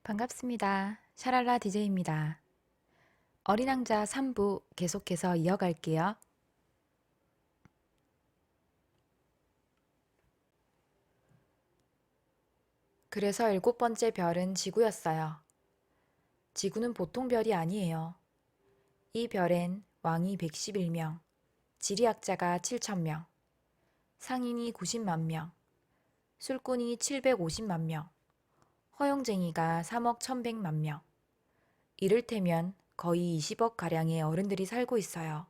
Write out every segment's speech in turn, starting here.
반갑습니다. 샤랄라 DJ입니다. 어린 왕자 3부 계속해서 이어갈게요. 그래서 7번째 별은 지구였어요. 지구는 보통 별이 아니에요. 이 별엔 왕이 111명, 지리학자가 7,000명, 상인이 90만 명, 술꾼이 750만 명, 허용쟁이가 3억 1,100만 명, 이를테면 거의 20억 가량의 어른들이 살고 있어요.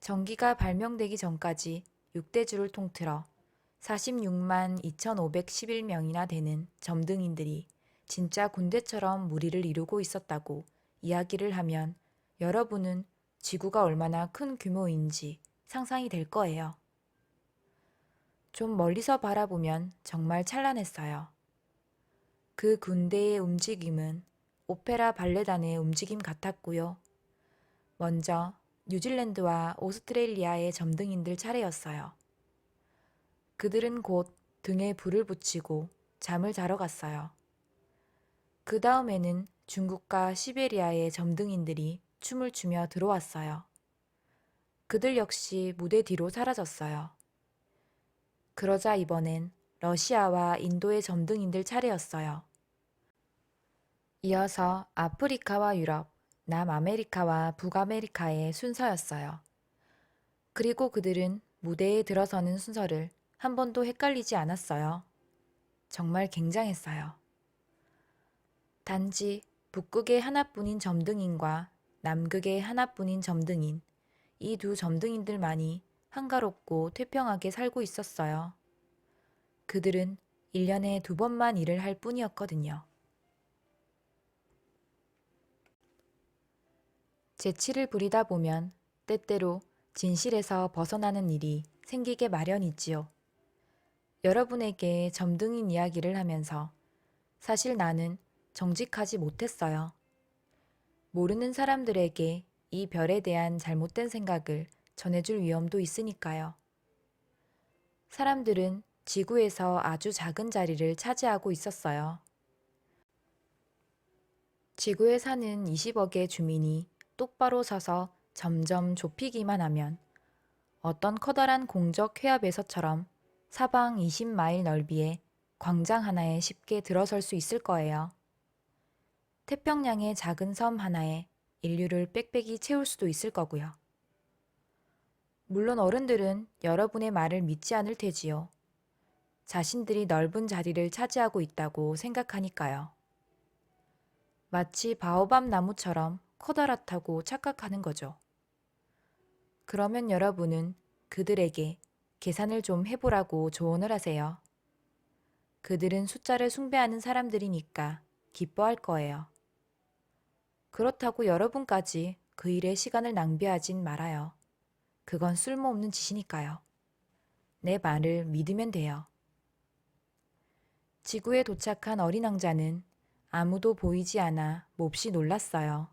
전기가 발명되기 전까지 6대주를 통틀어 46만 2,511명이나 되는 점등인들이 진짜 군대처럼 무리를 이루고 있었다고 이야기를 하면 여러분은 지구가 얼마나 큰 규모인지 상상이 될 거예요. 좀 멀리서 바라보면 정말 찬란했어요. 그 군대의 움직임은 오페라 발레단의 움직임 같았고요. 먼저 뉴질랜드와 오스트레일리아의 점등인들 차례였어요. 그들은 곧 등에 불을 붙이고 잠을 자러 갔어요. 그 다음에는 중국과 시베리아의 점등인들이 춤을 추며 들어왔어요. 그들 역시 무대 뒤로 사라졌어요. 그러자 이번엔 러시아와 인도의 점등인들 차례였어요. 이어서 아프리카와 유럽, 남아메리카와 북아메리카의 순서였어요. 그리고 그들은 무대에 들어서는 순서를 한 번도 헷갈리지 않았어요. 정말 굉장했어요. 단지 북극의 하나뿐인 점등인과 남극의 하나뿐인 점등인, 이 두 점등인들만이 한가롭고 태평하게 살고 있었어요. 그들은 1년에 2번만 일을 할 뿐이었거든요. 재치를 부리다 보면 때때로 진실에서 벗어나는 일이 생기게 마련이지요. 여러분에게 점등인 이야기를 하면서 사실 나는 정직하지 못했어요. 모르는 사람들에게 이 별에 대한 잘못된 생각을 전해줄 위험도 있으니까요. 사람들은 지구에서 아주 작은 자리를 차지하고 있었어요. 지구에 사는 20억의 주민이 똑바로 서서 점점 좁히기만 하면 어떤 커다란 공적 회합에서처럼 사방 20마일 넓이의 광장 하나에 쉽게 들어설 수 있을 거예요. 태평양의 작은 섬 하나에 인류를 빽빽이 채울 수도 있을 거고요. 물론 어른들은 여러분의 말을 믿지 않을 테지요. 자신들이 넓은 자리를 차지하고 있다고 생각하니까요. 마치 바오밤 나무처럼 커다랗다고 착각하는 거죠. 그러면 여러분은 그들에게 계산을 좀 해보라고 조언을 하세요. 그들은 숫자를 숭배하는 사람들이니까 기뻐할 거예요. 그렇다고 여러분까지 그 일에 시간을 낭비하진 말아요. 그건 쓸모없는 짓이니까요. 내 말을 믿으면 돼요. 지구에 도착한 어린 왕자는 아무도 보이지 않아 몹시 놀랐어요.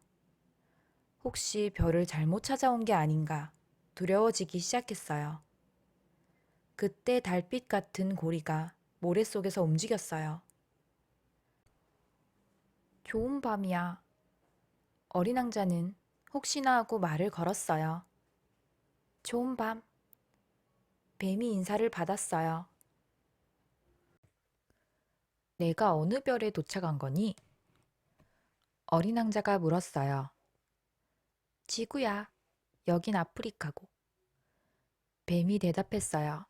혹시 별을 잘못 찾아온 게 아닌가 두려워지기 시작했어요. 그때 달빛 같은 고리가 모래 속에서 움직였어요. 좋은 밤이야. 어린 왕자는 혹시나 하고 말을 걸었어요. 좋은 밤. 뱀이 인사를 받았어요. 내가 어느 별에 도착한 거니? 어린 왕자가 물었어요. 지구야. 여긴 아프리카고. 뱀이 대답했어요.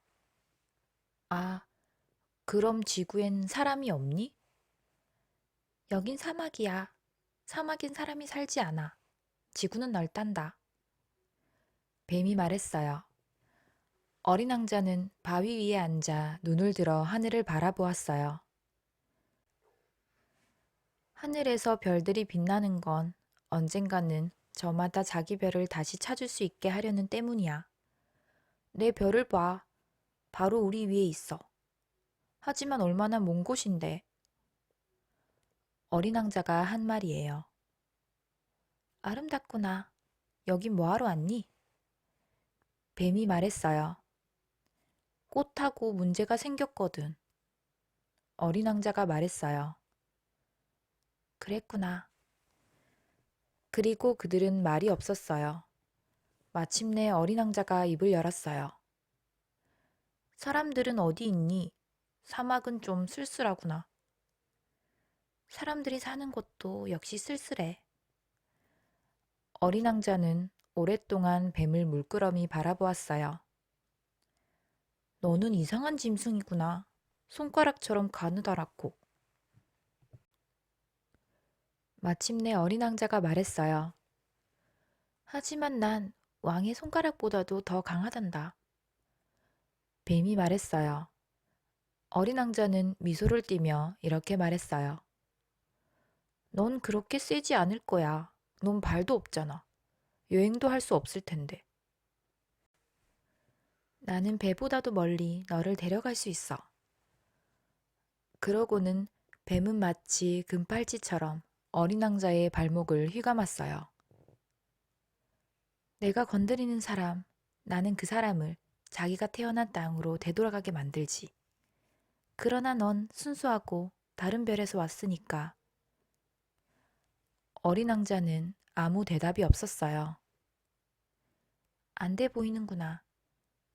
아, 그럼 지구엔 사람이 없니? 여긴 사막이야. 사막엔 사람이 살지 않아. 지구는 넓단다. 뱀이 말했어요. 어린 왕자는 바위 위에 앉아 눈을 들어 하늘을 바라보았어요. 하늘에서 별들이 빛나는 건 언젠가는 저마다 자기 별을 다시 찾을 수 있게 하려는 때문이야. 내 별을 봐. 바로 우리 위에 있어. 하지만 얼마나 먼 곳인데. 어린 왕자가 한 말이에요. 아름답구나. 여기 뭐하러 왔니? 뱀이 말했어요. 꽃하고 문제가 생겼거든. 어린 왕자가 말했어요. 그랬구나. 그리고 그들은 말이 없었어요. 마침내 어린 왕자가 입을 열었어요. 사람들은 어디 있니? 사막은 좀 쓸쓸하구나. 사람들이 사는 곳도 역시 쓸쓸해. 어린 왕자는 오랫동안 뱀을 물끄러미 바라보았어요. 너는 이상한 짐승이구나. 손가락처럼 가느다랗고. 마침내 어린 왕자가 말했어요. 하지만 난 왕의 손가락보다도 더 강하단다. 뱀이 말했어요. 어린 왕자는 미소를 띠며 이렇게 말했어요. 넌 그렇게 세지 않을 거야. 넌 발도 없잖아. 여행도 할 수 없을 텐데. 나는 배보다도 멀리 너를 데려갈 수 있어. 그러고는 뱀은 마치 금팔찌처럼 어린 왕자의 발목을 휘감았어요. 내가 건드리는 사람, 나는 그 사람을 자기가 태어난 땅으로 되돌아가게 만들지. 그러나 넌 순수하고 다른 별에서 왔으니까. 어린 왕자는 아무 대답이 없었어요. 안 돼 보이는구나.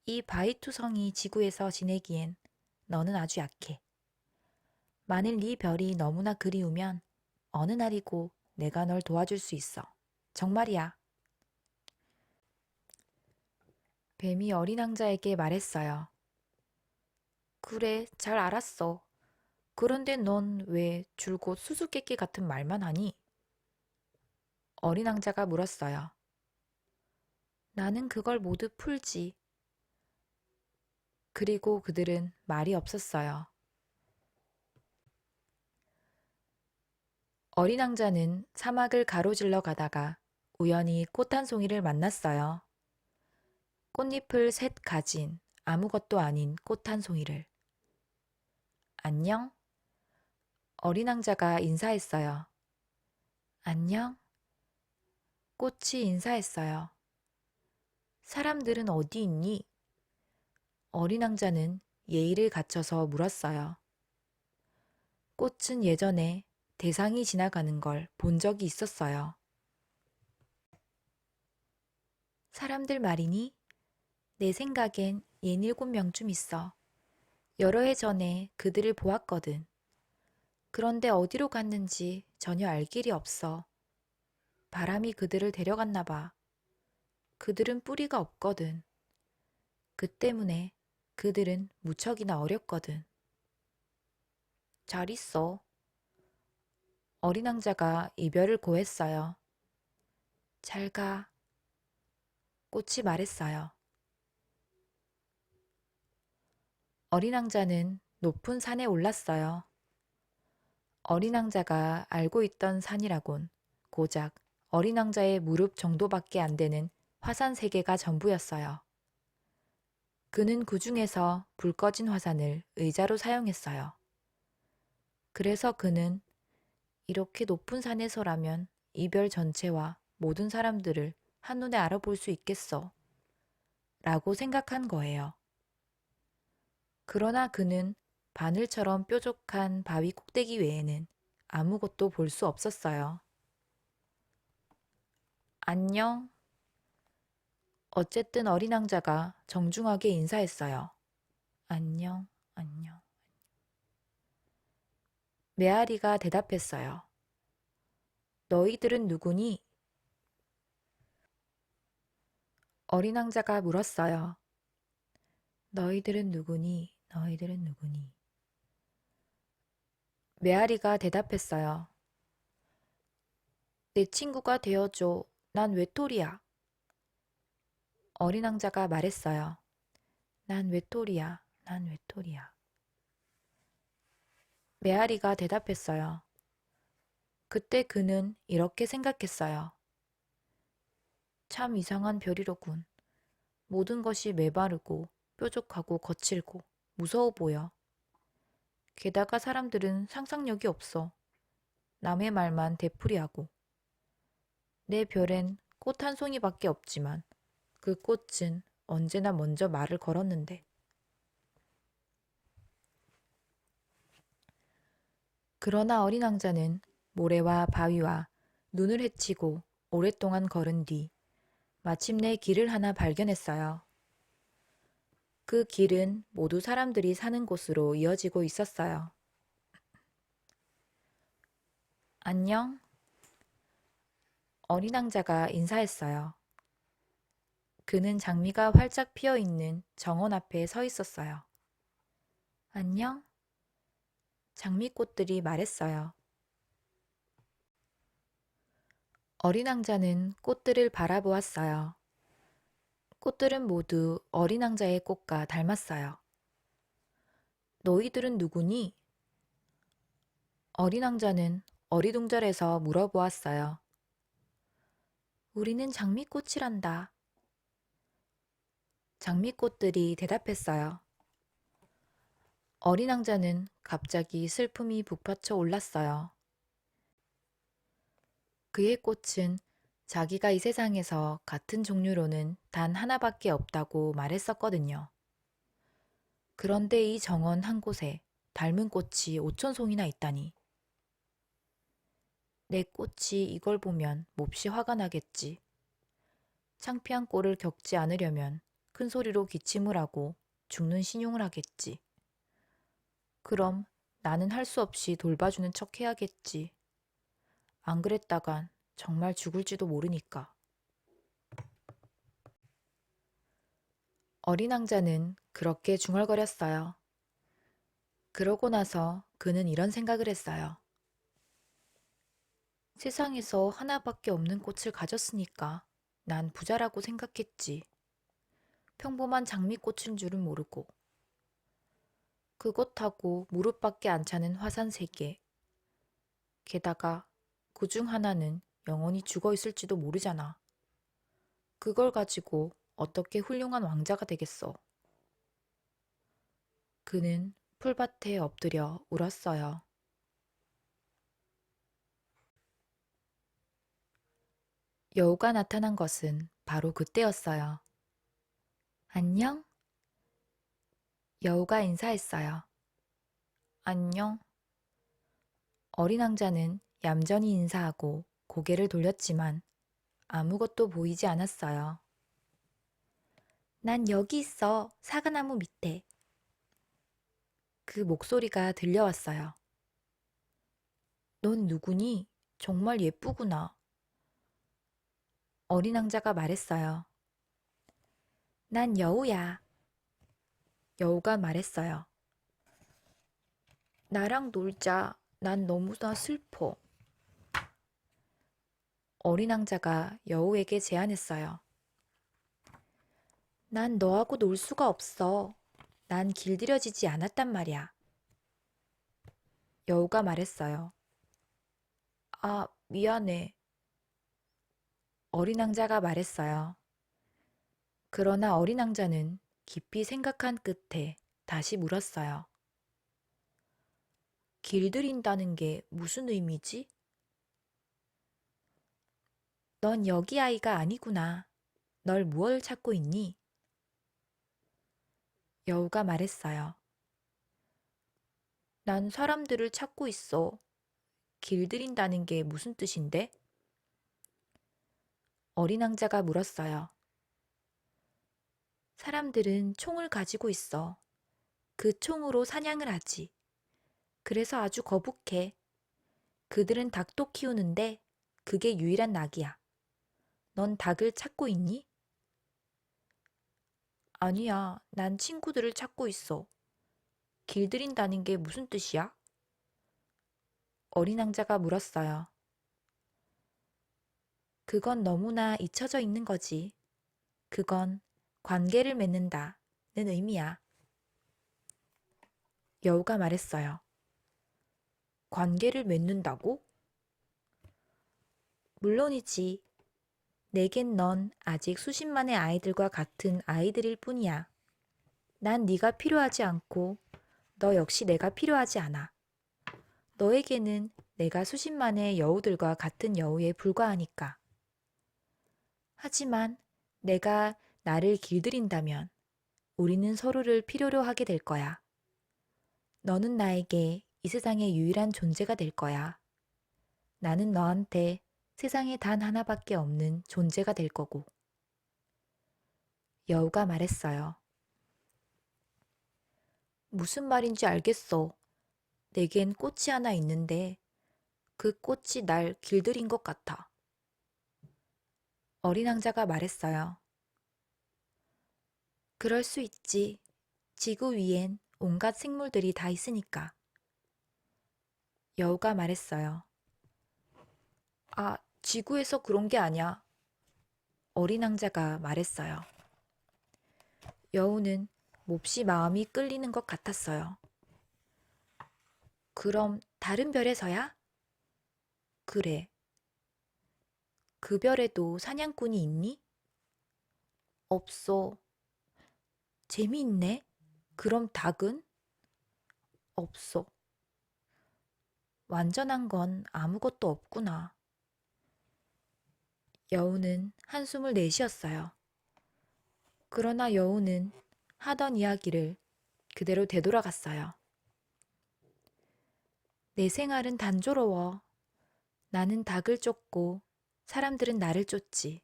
이 바이투성이 지구에서 지내기엔 너는 아주 약해. 만일 네 별이 너무나 그리우면 어느 날이고 내가 널 도와줄 수 있어. 정말이야. 뱀이 어린 왕자에게 말했어요. 그래, 잘 알았어. 그런데 넌 왜 줄곧 수수께끼 같은 말만 하니? 어린 왕자가 물었어요. 나는 그걸 모두 풀지. 그리고 그들은 말이 없었어요. 어린 왕자는 사막을 가로질러 가다가 우연히 꽃 한 송이를 만났어요. 꽃잎을 셋 가진 아무것도 아닌 꽃 한 송이를. 안녕? 어린 왕자가 인사했어요. 안녕? 꽃이 인사했어요. 사람들은 어디 있니? 어린 왕자는 예의를 갖춰서 물었어요. 꽃은 예전에 대상이 지나가는 걸 본 적이 있었어요. 사람들 말이니? 내 생각엔 67명쯤 있어. 여러 해 전에 그들을 보았거든. 그런데 어디로 갔는지 전혀 알 길이 없어. 바람이 그들을 데려갔나 봐. 그들은 뿌리가 없거든. 그 때문에 그들은 무척이나 어렵거든. 잘 있어. 어린 왕자가 이별을 고했어요. 잘 가. 꽃이 말했어요. 어린 왕자는 높은 산에 올랐어요. 어린 왕자가 알고 있던 산이라곤 고작 어린 왕자의 무릎 정도밖에 안 되는 화산 3개가 전부였어요. 그는 그 중에서 불 꺼진 화산을 의자로 사용했어요. 그래서 그는 이렇게 높은 산에서라면 이 별 전체와 모든 사람들을 한눈에 알아볼 수 있겠어. 라고 생각한 거예요. 그러나 그는 바늘처럼 뾰족한 바위 꼭대기 외에는 아무것도 볼 수 없었어요. 안녕. 어쨌든 어린 왕자가 정중하게 인사했어요. 안녕, 안녕. 메아리가 대답했어요. 너희들은 누구니? 어린 왕자가 물었어요. 너희들은 누구니? 너희들은 누구니? 메아리가 대답했어요. 내 친구가 되어줘. 난 외톨이야. 어린 왕자가 말했어요. 난 외톨이야. 난 외톨이야. 메아리가 대답했어요. 그때 그는 이렇게 생각했어요. 참 이상한 별이로군. 모든 것이 메마르고 뾰족하고 거칠고 무서워 보여. 게다가 사람들은 상상력이 없어. 남의 말만 되풀이하고. 내 별엔 꽃 한 송이밖에 없지만 그 꽃은 언제나 먼저 말을 걸었는데. 그러나 어린 왕자는 모래와 바위와 눈을 헤치고 오랫동안 걸은 뒤 마침내 길을 하나 발견했어요. 그 길은 모두 사람들이 사는 곳으로 이어지고 있었어요. 안녕? 어린 왕자가 인사했어요. 그는 장미가 활짝 피어 있는 정원 앞에 서 있었어요. 안녕? 장미꽃들이 말했어요. 어린 왕자는 꽃들을 바라보았어요. 꽃들은 모두 어린 왕자의 꽃과 닮았어요. 너희들은 누구니? 어린 왕자는 어리둥절해서 물어보았어요. 우리는 장미꽃이란다. 장미꽃들이 대답했어요. 어린 왕자는 갑자기 슬픔이 북받쳐 올랐어요. 그의 꽃은 자기가 이 세상에서 같은 종류로는 단 하나밖에 없다고 말했었거든요. 그런데 이 정원 한 곳에 닮은 꽃이 5,000송이나 있다니. 내 꽃이 이걸 보면 몹시 화가 나겠지. 창피한 꼴을 겪지 않으려면 큰 소리로 기침을 하고 죽는 신용을 하겠지. 그럼 나는 할 수 없이 돌봐주는 척 해야겠지. 안 그랬다간 정말 죽을지도 모르니까. 어린 왕자는 그렇게 중얼거렸어요. 그러고 나서 그는 이런 생각을 했어요. 세상에서 하나밖에 없는 꽃을 가졌으니까 난 부자라고 생각했지. 평범한 장미꽃인 줄은 모르고. 그것하고 무릎밖에 안 차는 화산 3개. 게다가 그 중 하나는 영원히 죽어 있을지도 모르잖아. 그걸 가지고 어떻게 훌륭한 왕자가 되겠어. 그는 풀밭에 엎드려 울었어요. 여우가 나타난 것은 바로 그때였어요. 안녕? 여우가 인사했어요. 안녕. 어린 왕자는 얌전히 인사하고 고개를 돌렸지만 아무것도 보이지 않았어요. 난 여기 있어, 사과나무 밑에. 그 목소리가 들려왔어요. 넌 누구니? 정말 예쁘구나. 어린 왕자가 말했어요. 난 여우야. 여우가 말했어요. 나랑 놀자. 난 너무나 슬퍼. 어린 왕자가 여우에게 제안했어요. 난 너하고 놀 수가 없어. 난 길들여지지 않았단 말이야. 여우가 말했어요. 아, 미안해. 어린 왕자가 말했어요. 그러나 어린 왕자는 깊이 생각한 끝에 다시 물었어요. 길들인다는 게 무슨 의미지? 넌 여기 아이가 아니구나. 널 무얼 찾고 있니? 여우가 말했어요. 난 사람들을 찾고 있어. 길들인다는 게 무슨 뜻인데? 어린 왕자가 물었어요. 사람들은 총을 가지고 있어. 그 총으로 사냥을 하지. 그래서 아주 거북해. 그들은 닭도 키우는데 그게 유일한 낙이야. 넌 닭을 찾고 있니? 아니야, 난 친구들을 찾고 있어. 길들인다는 게 무슨 뜻이야? 어린 왕자가 물었어요. 그건 너무나 잊혀져 있는 거지. 그건 관계를 맺는다는 의미야. 여우가 말했어요. 관계를 맺는다고? 물론이지. 내겐 넌 아직 수십만의 아이들과 같은 아이들일 뿐이야. 난 네가 필요하지 않고 너 역시 내가 필요하지 않아. 너에게는 내가 수십만의 여우들과 같은 여우에 불과하니까. 하지만 내가 나를 길들인다면 우리는 서로를 필요로 하게 될 거야. 너는 나에게 이 세상의 유일한 존재가 될 거야. 나는 너한테 세상에 단 하나밖에 없는 존재가 될 거고. 여우가 말했어요. 무슨 말인지 알겠어. 내겐 꽃이 하나 있는데 그 꽃이 날 길들인 것 같아. 어린 왕자가 말했어요. 그럴 수 있지. 지구 위엔 온갖 생물들이 다 있으니까. 여우가 말했어요. 아, 지구에서 그런 게 아니야. 어린 왕자가 말했어요. 여우는 몹시 마음이 끌리는 것 같았어요. 그럼 다른 별에서야? 그래. 그 별에도 사냥꾼이 있니? 없어. 재미있네. 그럼 닭은? 없어. 완전한 건 아무것도 없구나. 여우는 한숨을 내쉬었어요. 그러나 여우는 하던 이야기를 그대로 되돌아갔어요. 내 생활은 단조로워. 나는 닭을 쫓고 사람들은 나를 쫓지.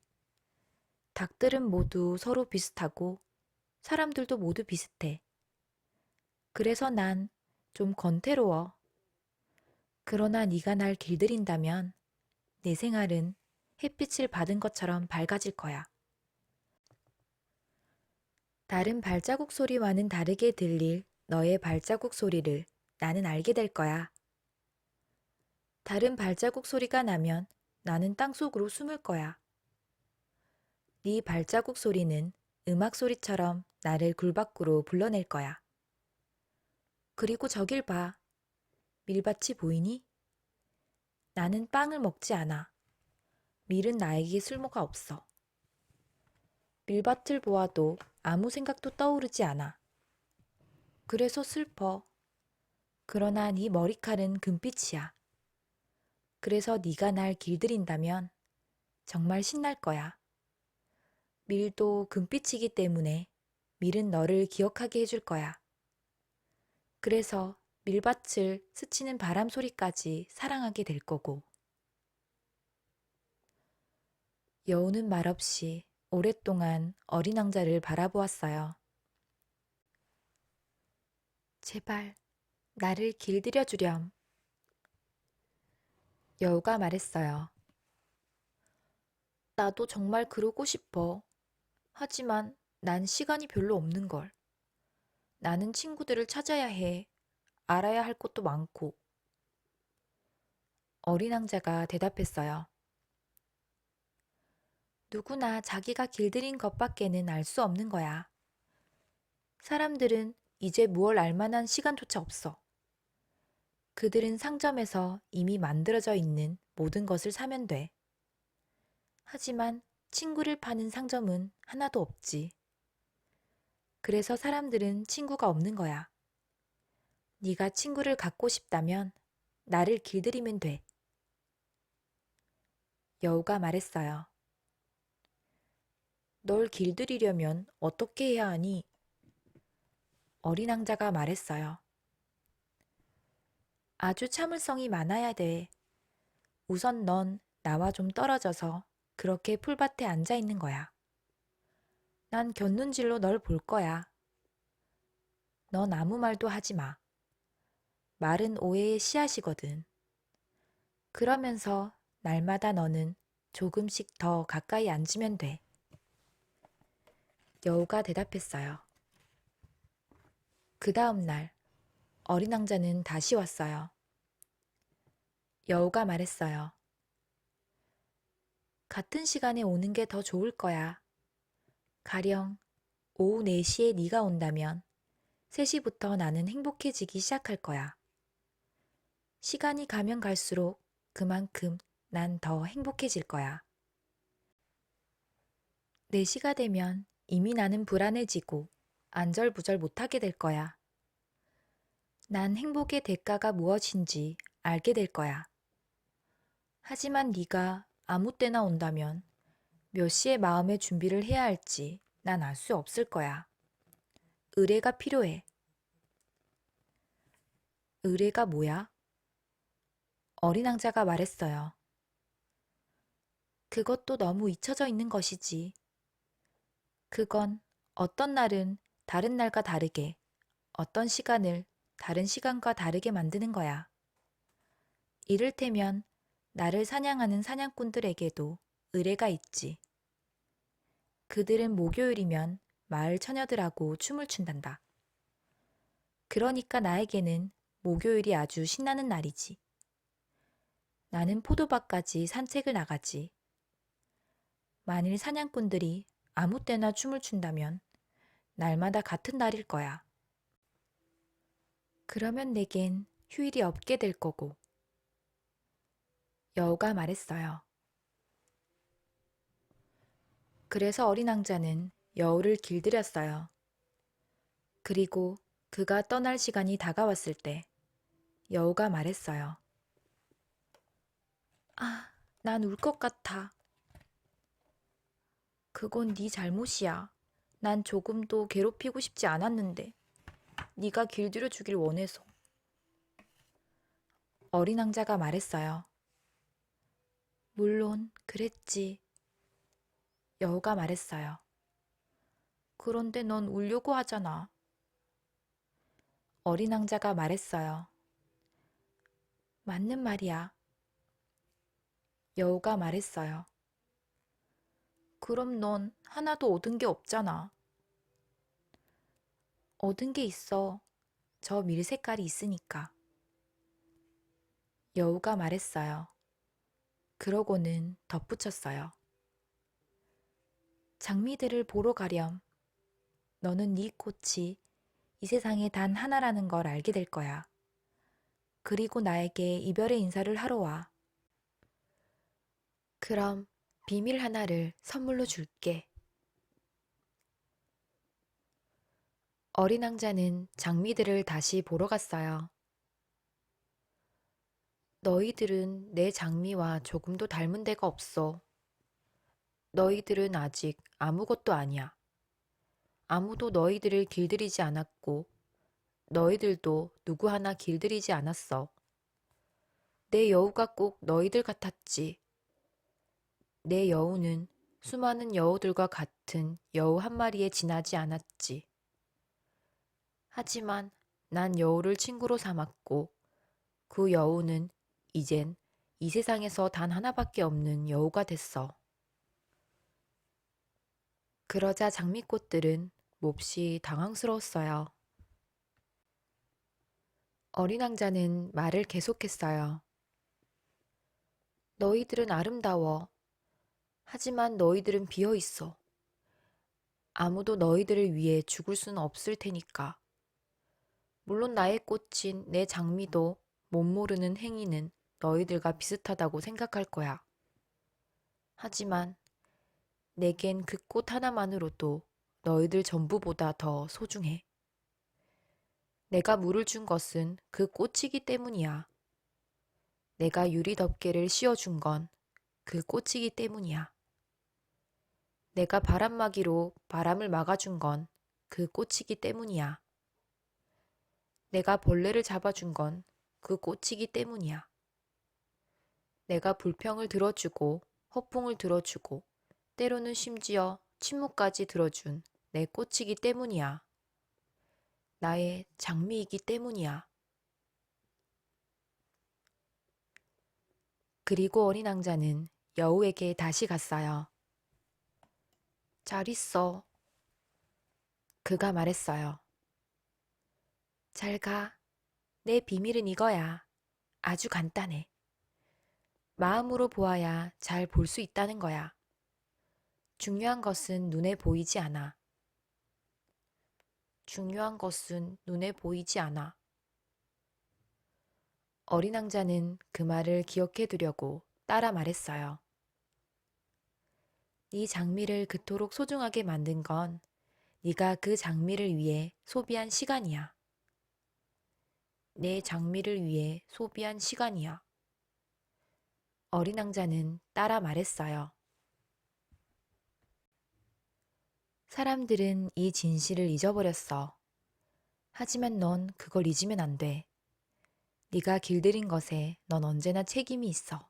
닭들은 모두 서로 비슷하고 사람들도 모두 비슷해. 그래서 난 좀 건태로워. 그러나 네가 날 길들인다면 내 생활은 햇빛을 받은 것처럼 밝아질 거야. 다른 발자국 소리와는 다르게 들릴 너의 발자국 소리를 나는 알게 될 거야. 다른 발자국 소리가 나면 나는 땅속으로 숨을 거야. 네 발자국 소리는 음악 소리처럼 나를 굴 밖으로 불러낼 거야. 그리고 저길 봐. 밀밭이 보이니? 나는 빵을 먹지 않아. 밀은 나에게 쓸모가 없어. 밀밭을 보아도 아무 생각도 떠오르지 않아. 그래서 슬퍼. 그러나 네 머리칼은 금빛이야. 그래서 네가 날 길들인다면 정말 신날 거야. 밀도 금빛이기 때문에 밀은 너를 기억하게 해줄 거야. 그래서 밀밭을 스치는 바람 소리까지 사랑하게 될 거고. 여우는 말없이 오랫동안 어린 왕자를 바라보았어요. 제발 나를 길들여 주렴. 여우가 말했어요. 나도 정말 그러고 싶어. 하지만 난 시간이 별로 없는 걸. 나는 친구들을 찾아야 해. 알아야 할 것도 많고. 어린 왕자가 대답했어요. 누구나 자기가 길들인 것밖에는 알 수 없는 거야. 사람들은 이제 무얼 알 만한 시간조차 없어. 그들은 상점에서 이미 만들어져 있는 모든 것을 사면 돼. 하지만 친구를 파는 상점은 하나도 없지. 그래서 사람들은 친구가 없는 거야. 네가 친구를 갖고 싶다면 나를 길들이면 돼. 여우가 말했어요. 널 길들이려면 어떻게 해야 하니? 어린 왕자가 말했어요. 아주 참을성이 많아야 돼. 우선 넌 나와 좀 떨어져서 그렇게 풀밭에 앉아 있는 거야. 난 곁눈질로 널 볼 거야. 넌 아무 말도 하지 마. 말은 오해의 씨앗이거든. 그러면서 날마다 너는 조금씩 더 가까이 앉으면 돼. 여우가 대답했어요. 그 다음 날 어린 왕자는 다시 왔어요. 여우가 말했어요. 같은 시간에 오는 게 더 좋을 거야. 가령 오후 4시에 네가 온다면 3시부터 나는 행복해지기 시작할 거야. 시간이 가면 갈수록 그만큼 난 더 행복해질 거야. 4시가 되면 이미 나는 불안해지고 안절부절 못하게 될 거야. 난 행복의 대가가 무엇인지 알게 될 거야. 하지만 네가 아무 때나 온다면 몇 시에 마음의 준비를 해야 할지 난 알 수 없을 거야. 의뢰가 필요해. 의뢰가 뭐야? 어린 왕자가 말했어요. 그것도 너무 잊혀져 있는 것이지. 그건 어떤 날은 다른 날과 다르게, 어떤 시간을 다른 시간과 다르게 만드는 거야. 이를테면 나를 사냥하는 사냥꾼들에게도 의례가 있지. 그들은 목요일이면 마을 처녀들하고 춤을 춘단다. 그러니까 나에게는 목요일이 아주 신나는 날이지. 나는 포도밭까지 산책을 나가지. 만일 사냥꾼들이 아무 때나 춤을 춘다면 날마다 같은 날일 거야. 그러면 내겐 휴일이 없게 될 거고. 여우가 말했어요. 그래서 어린 왕자는 여우를 길들였어요. 그리고 그가 떠날 시간이 다가왔을 때 여우가 말했어요. 아, 난 울 것 같아. 그건 네 잘못이야. 난 조금도 괴롭히고 싶지 않았는데. 네가 길들여 주길 원해서. 어린 왕자가 말했어요. 물론 그랬지. 여우가 말했어요. 그런데 넌 울려고 하잖아. 어린 왕자가 말했어요. 맞는 말이야. 여우가 말했어요. 그럼 넌 하나도 얻은 게 없잖아. 얻은 게 있어. 저 밀 색깔이 있으니까. 여우가 말했어요. 그러고는 덧붙였어요. 장미들을 보러 가렴. 너는 네 꽃이 이 세상에 단 하나라는 걸 알게 될 거야. 그리고 나에게 이별의 인사를 하러 와. 그럼 비밀 하나를 선물로 줄게. 어린 왕자는 장미들을 다시 보러 갔어요. 너희들은 내 장미와 조금도 닮은 데가 없어. 너희들은 아직 아무것도 아니야. 아무도 너희들을 길들이지 않았고, 너희들도 누구 하나 길들이지 않았어. 내 여우가 꼭 너희들 같았지. 내 여우는 수많은 여우들과 같은 여우 한 마리에 지나지 않았지. 하지만 난 여우를 친구로 삼았고, 그 여우는 이젠 이 세상에서 단 하나밖에 없는 여우가 됐어. 그러자 장미꽃들은 몹시 당황스러웠어요. 어린 왕자는 말을 계속했어요. 너희들은 아름다워. 하지만 너희들은 비어 있어. 아무도 너희들을 위해 죽을 수는 없을 테니까. 물론 나의 꽃인 내 장미도 못 모르는 행위는 너희들과 비슷하다고 생각할 거야. 하지만 내겐 그 꽃 하나만으로도 너희들 전부보다 더 소중해. 내가 물을 준 것은 그 꽃이기 때문이야. 내가 유리 덮개를 씌워준 건 그 꽃이기 때문이야. 내가 바람막이로 바람을 막아준 건 그 꽃이기 때문이야. 내가 벌레를 잡아준 건 그 꽃이기 때문이야. 내가 불평을 들어주고 허풍을 들어주고 때로는 심지어 침묵까지 들어준 내 꽃이기 때문이야. 나의 장미이기 때문이야. 그리고 어린 왕자는 여우에게 다시 갔어요. 잘 있어. 그가 말했어요. 잘 가. 내 비밀은 이거야. 아주 간단해. 마음으로 보아야 잘 볼 수 있다는 거야. 중요한 것은 눈에 보이지 않아. 중요한 것은 눈에 보이지 않아. 어린 왕자는 그 말을 기억해 두려고 따라 말했어요. 네 장미를 그토록 소중하게 만든 건 네가 그 장미를 위해 소비한 시간이야. 내 장미를 위해 소비한 시간이야. 어린 왕자는 따라 말했어요. 사람들은 이 진실을 잊어버렸어. 하지만 넌 그걸 잊으면 안 돼. 네가 길들인 것에 넌 언제나 책임이 있어.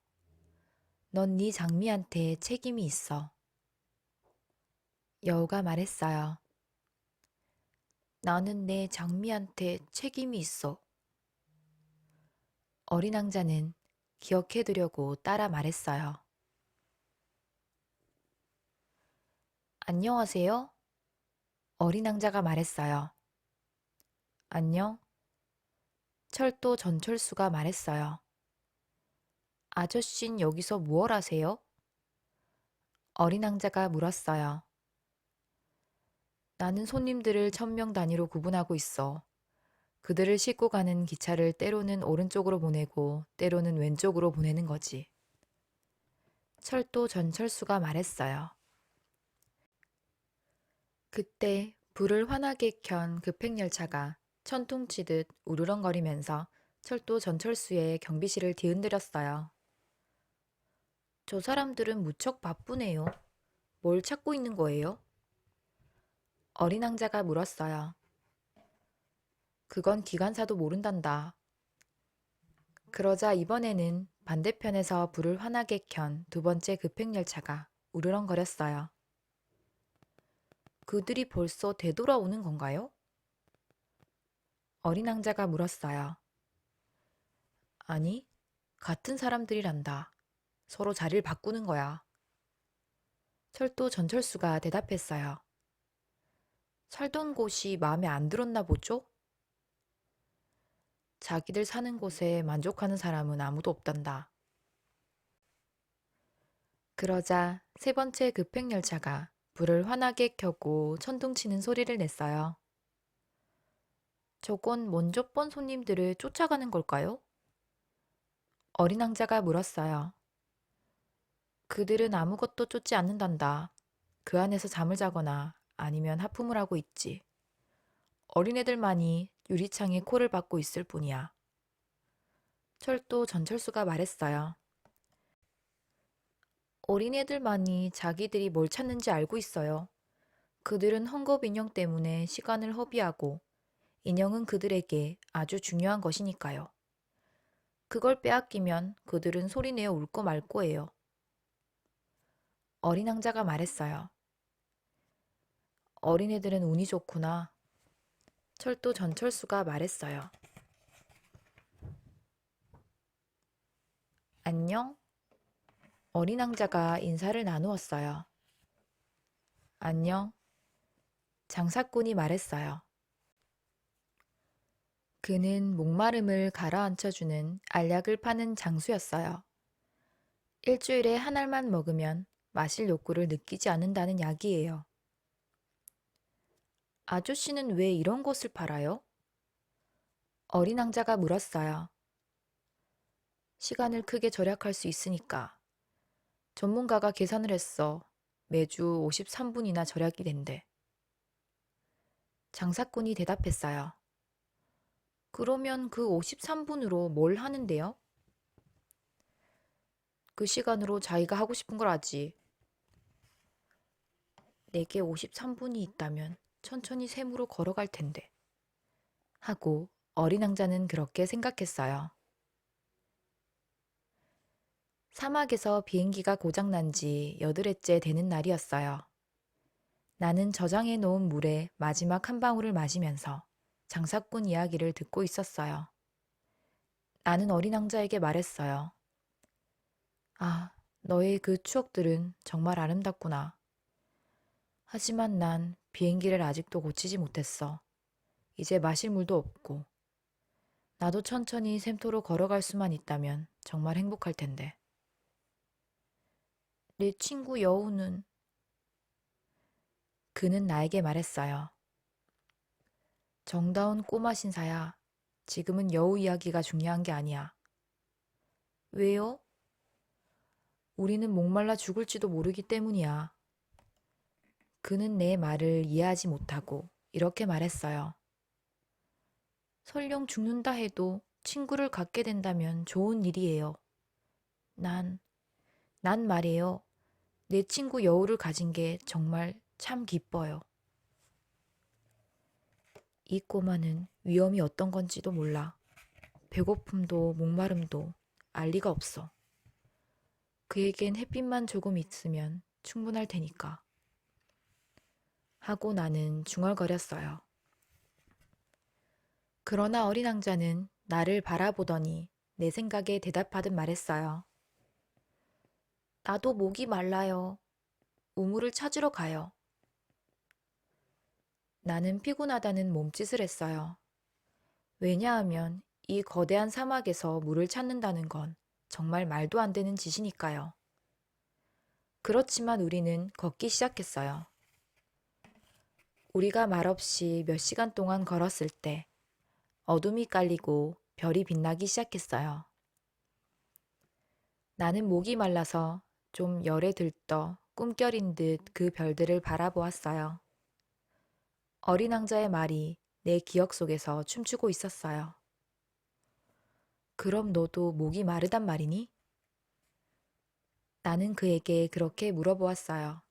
넌 네 장미한테 책임이 있어. 여우가 말했어요. 나는 내 장미한테 책임이 있어. 어린 왕자는 기억해두려고 따라 말했어요. 안녕하세요. 어린 왕자가 말했어요. 안녕. 철도 전철수가 말했어요. 아저씨는 여기서 무얼 하세요? 어린 왕자가 물었어요. 나는 손님들을 1000명 단위로 구분하고 있어. 그들을 싣고 가는 기차를 때로는 오른쪽으로 보내고 때로는 왼쪽으로 보내는 거지. 철도 전철수가 말했어요. 그때 불을 환하게 켠 급행열차가 천둥치듯 우르렁거리면서 철도 전철수의 경비실을 뒤흔들었어요. 저 사람들은 무척 바쁘네요. 뭘 찾고 있는 거예요? 어린 왕자가 물었어요. 그건 기관사도 모른단다. 그러자 이번에는 반대편에서 불을 환하게 켠 두 번째 급행열차가 우르렁거렸어요. 그들이 벌써 되돌아오는 건가요? 어린 왕자가 물었어요. 아니, 같은 사람들이란다. 서로 자리를 바꾸는 거야. 철도 전철수가 대답했어요. 살던 곳이 마음에 안 들었나 보죠? 자기들 사는 곳에 만족하는 사람은 아무도 없단다. 그러자 세 번째 급행열차가 불을 환하게 켜고 천둥치는 소리를 냈어요. 저건 먼저 번 손님들을 쫓아가는 걸까요? 어린 왕자가 물었어요. 그들은 아무것도 쫓지 않는단다. 그 안에서 잠을 자거나 아니면 하품을 하고 있지. 어린애들만이 유리창에 코를 박고 있을 뿐이야. 철도 전철수가 말했어요. 어린애들만이 자기들이 뭘 찾는지 알고 있어요. 그들은 헝겊 인형 때문에 시간을 허비하고 인형은 그들에게 아주 중요한 것이니까요. 그걸 빼앗기면 그들은 소리내어 울고 말 거예요. 어린 왕자가 말했어요. 어린애들은 운이 좋구나. 철도 전철수가 말했어요. 안녕? 어린 왕자가 인사를 나누었어요. 안녕? 장사꾼이 말했어요. 그는 목마름을 가라앉혀주는 알약을 파는 장수였어요. 일주일에 한 알만 먹으면 마실 욕구를 느끼지 않는다는 약이에요. 아저씨는 왜 이런 것을 팔아요? 어린 왕자가 물었어요. 시간을 크게 절약할 수 있으니까. 전문가가 계산을 했어. 매주 53분이나 절약이 된대. 장사꾼이 대답했어요. 그러면 그 53분으로 뭘 하는데요? 그 시간으로 자기가 하고 싶은 걸 하지. 내게 53분이 있다면 천천히 샘으로 걸어갈 텐데. 하고 어린 왕자는 그렇게 생각했어요. 사막에서 비행기가 고장난 지 8회째 되는 날이었어요. 나는 저장해 놓은 물의 마지막 한 방울을 마시면서 장사꾼 이야기를 듣고 있었어요. 나는 어린 왕자에게 말했어요. 아, 너의 그 추억들은 정말 아름답구나. 하지만 난 비행기를 아직도 고치지 못했어. 이제 마실 물도 없고. 나도 천천히 샘토로 걸어갈 수만 있다면 정말 행복할 텐데. 내 친구 여우는 그는 나에게 말했어요. 정다운 꼬마 신사야. 지금은 여우 이야기가 중요한 게 아니야. 왜요? 우리는 목말라 죽을지도 모르기 때문이야. 그는 내 말을 이해하지 못하고 이렇게 말했어요. 설령 죽는다 해도 친구를 갖게 된다면 좋은 일이에요. 난, 난 말이에요. 내 친구 여우를 가진 게 정말 참 기뻐요. 이 꼬마는 위험이 어떤 건지도 몰라. 배고픔도 목마름도 알 리가 없어. 그에겐 햇빛만 조금 있으면 충분할 테니까. 하고 나는 중얼거렸어요. 그러나 어린 왕자는 나를 바라보더니 내 생각에 대답하듯 말했어요. 나도 목이 말라요. 우물을 찾으러 가요. 나는 피곤하다는 몸짓을 했어요. 왜냐하면 이 거대한 사막에서 물을 찾는다는 건 정말 말도 안 되는 짓이니까요. 그렇지만 우리는 걷기 시작했어요. 우리가 말없이 몇 시간 동안 걸었을 때 어둠이 깔리고 별이 빛나기 시작했어요. 나는 목이 말라서 좀 열에 들떠 꿈결인 듯 그 별들을 바라보았어요. 어린 왕자의 말이 내 기억 속에서 춤추고 있었어요. 그럼 너도 목이 마르단 말이니? 나는 그에게 그렇게 물어보았어요.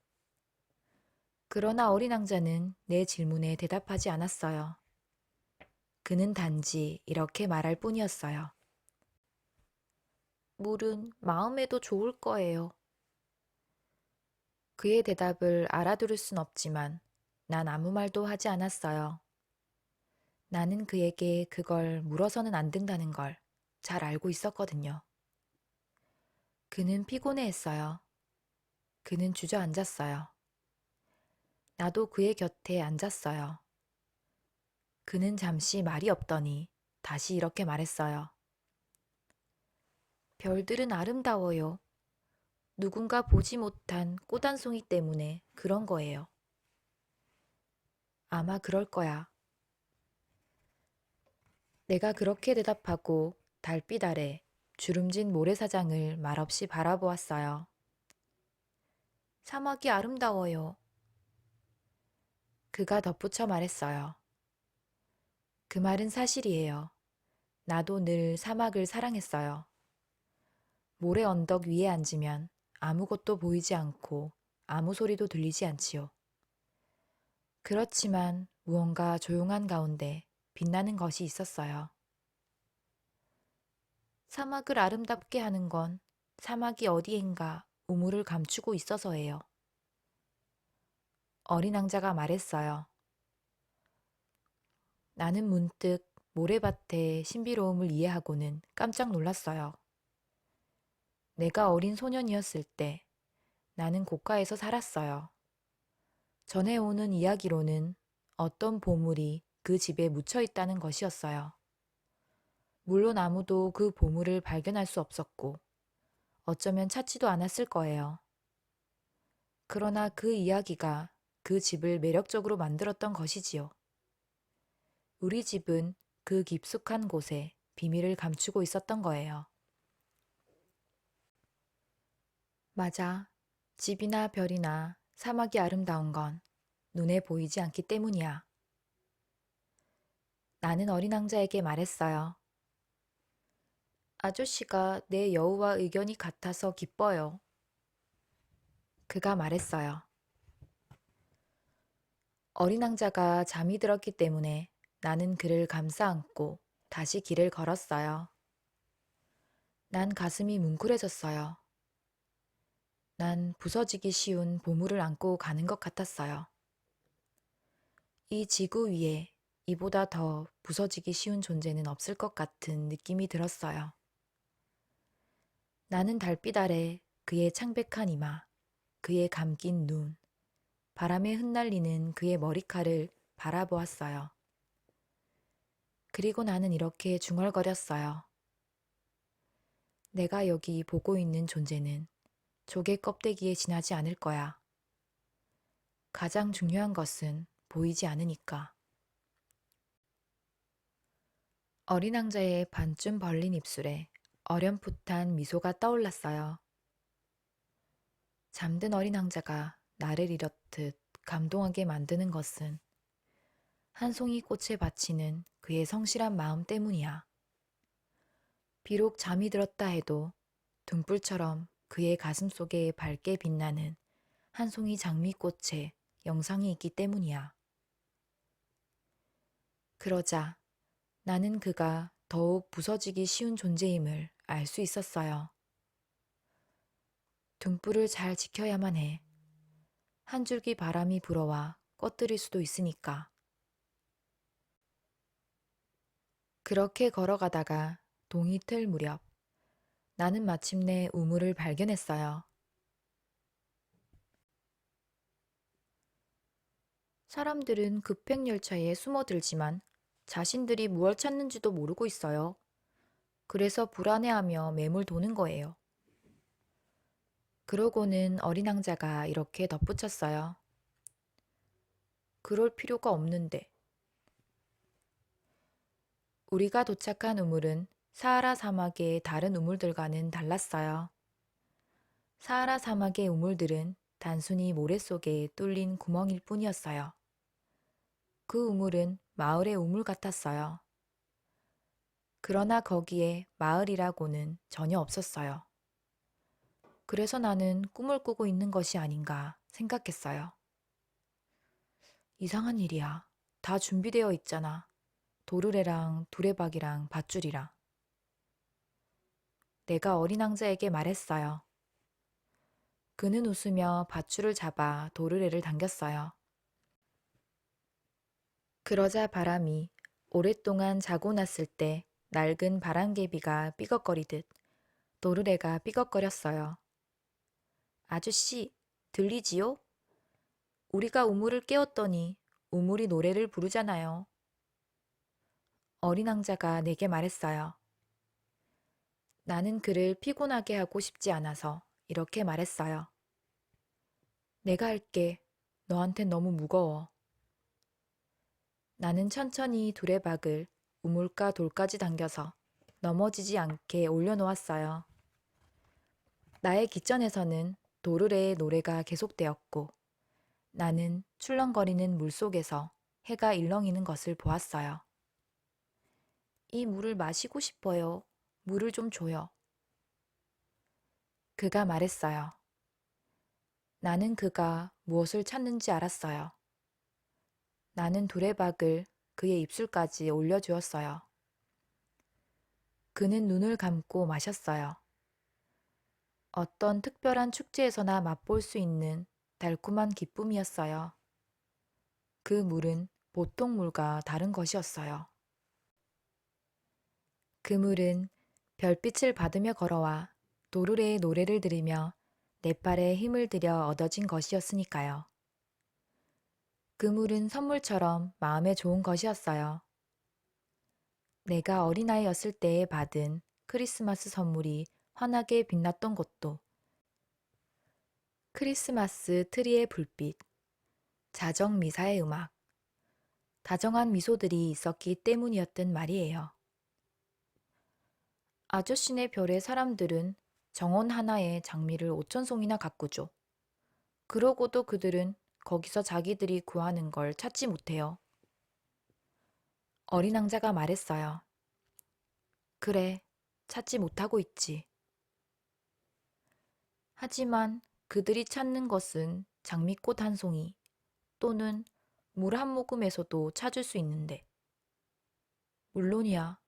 그러나 어린 왕자는 내 질문에 대답하지 않았어요. 그는 단지 이렇게 말할 뿐이었어요. 물은 마음에도 좋을 거예요. 그의 대답을 알아들을 순 없지만 난 아무 말도 하지 않았어요. 나는 그에게 그걸 물어서는 안 된다는 걸 잘 알고 있었거든요. 그는 피곤해했어요. 그는 주저앉았어요. 나도 그의 곁에 앉았어요. 그는 잠시 말이 없더니 다시 이렇게 말했어요. 별들은 아름다워요. 누군가 보지 못한 꽃 한 송이 때문에 그런 거예요. 아마 그럴 거야. 내가 그렇게 대답하고 달빛 아래 주름진 모래사장을 말없이 바라보았어요. 사막이 아름다워요. 그가 덧붙여 말했어요. 그 말은 사실이에요. 나도 늘 사막을 사랑했어요. 모래 언덕 위에 앉으면 아무것도 보이지 않고 아무 소리도 들리지 않지요. 그렇지만 무언가 조용한 가운데 빛나는 것이 있었어요. 사막을 아름답게 하는 건 사막이 어디엔가 우물을 감추고 있어서예요. 어린 왕자가 말했어요. 나는 문득 모래밭의 신비로움을 이해하고는 깜짝 놀랐어요. 내가 어린 소년이었을 때 나는 고가에서 살았어요. 전해오는 이야기로는 어떤 보물이 그 집에 묻혀 있다는 것이었어요. 물론 아무도 그 보물을 발견할 수 없었고 어쩌면 찾지도 않았을 거예요. 그러나 그 이야기가 그 집을 매력적으로 만들었던 것이지요. 우리 집은 그 깊숙한 곳에 비밀을 감추고 있었던 거예요. 맞아. 집이나 별이나 사막이 아름다운 건 눈에 보이지 않기 때문이야. 나는 어린 왕자에게 말했어요. 아저씨가 내 여우와 의견이 같아서 기뻐요. 그가 말했어요. 어린 왕자가 잠이 들었기 때문에 나는 그를 감싸 안고 다시 길을 걸었어요. 난 가슴이 뭉클해졌어요. 난 부서지기 쉬운 보물을 안고 가는 것 같았어요. 이 지구 위에 이보다 더 부서지기 쉬운 존재는 없을 것 같은 느낌이 들었어요. 나는 달빛 아래 그의 창백한 이마, 그의 감긴 눈, 바람에 흩날리는 그의 머리칼을 바라보았어요. 그리고 나는 이렇게 중얼거렸어요. 내가 여기 보고 있는 존재는 조개 껍데기에 지나지 않을 거야. 가장 중요한 것은 보이지 않으니까. 어린 왕자의 반쯤 벌린 입술에 어렴풋한 미소가 떠올랐어요. 잠든 어린 왕자가 나를 이렇듯 감동하게 만드는 것은 한 송이 꽃에 바치는 그의 성실한 마음 때문이야. 비록 잠이 들었다 해도 등불처럼 그의 가슴 속에 밝게 빛나는 한 송이 장미꽃에 영상이 있기 때문이야. 그러자 나는 그가 더욱 부서지기 쉬운 존재임을 알 수 있었어요. 등불을 잘 지켜야만 해. 한 줄기 바람이 불어와 꺼뜨릴 수도 있으니까. 그렇게 걸어가다가 동이 틀 무렵 나는 마침내 우물을 발견했어요. 사람들은 급행열차에 숨어들지만 자신들이 무얼 찾는지도 모르고 있어요. 그래서 불안해하며 매물 도는 거예요. 그러고는 어린 왕자가 이렇게 덧붙였어요. 그럴 필요가 없는데. 우리가 도착한 우물은 사하라 사막의 다른 우물들과는 달랐어요. 사하라 사막의 우물들은 단순히 모래 속에 뚫린 구멍일 뿐이었어요. 그 우물은 마을의 우물 같았어요. 그러나 거기에 마을이라고는 전혀 없었어요. 그래서 나는 꿈을 꾸고 있는 것이 아닌가 생각했어요. 이상한 일이야. 다 준비되어 있잖아. 도르래랑 두레박이랑 밧줄이랑. 내가 어린 왕자에게 말했어요. 그는 웃으며 밧줄을 잡아 도르래를 당겼어요. 그러자 바람이 오랫동안 자고 났을 때 낡은 바람개비가 삐걱거리듯 도르래가 삐걱거렸어요. 아저씨, 들리지요? 우리가 우물을 깨웠더니 우물이 노래를 부르잖아요. 어린 왕자가 내게 말했어요. 나는 그를 피곤하게 하고 싶지 않아서 이렇게 말했어요. 내가 할게. 너한텐 너무 무거워. 나는 천천히 두레박을 우물가 돌까지 당겨서 넘어지지 않게 올려놓았어요. 나의 기전에서는 도르래의 노래가 계속되었고 나는 출렁거리는 물속에서 해가 일렁이는 것을 보았어요. 이 물을 마시고 싶어요. 물을 좀 줘요. 그가 말했어요. 나는 그가 무엇을 찾는지 알았어요. 나는 두레박을 그의 입술까지 올려주었어요. 그는 눈을 감고 마셨어요. 어떤 특별한 축제에서나 맛볼 수 있는 달콤한 기쁨이었어요. 그 물은 보통 물과 다른 것이었어요. 그 물은 별빛을 받으며 걸어와 도르래의 노래를 들으며 내 팔에 힘을 들여 얻어진 것이었으니까요. 그 물은 선물처럼 마음에 좋은 것이었어요. 내가 어린아이였을 때에 받은 크리스마스 선물이 환하게 빛났던 것도 크리스마스 트리의 불빛, 자정 미사의 음악, 다정한 미소들이 있었기 때문이었던 말이에요. 아저씨네 별의 사람들은 정원 하나에 장미를 5,000송이나 가꾸죠. 그러고도 그들은 거기서 자기들이 구하는 걸 찾지 못해요. 어린 왕자가 말했어요. 그래, 찾지 못하고 있지. 하지만 그들이 찾는 것은 장미꽃 한 송이 또는 물 한 모금에서도 찾을 수 있는데. 물론이야.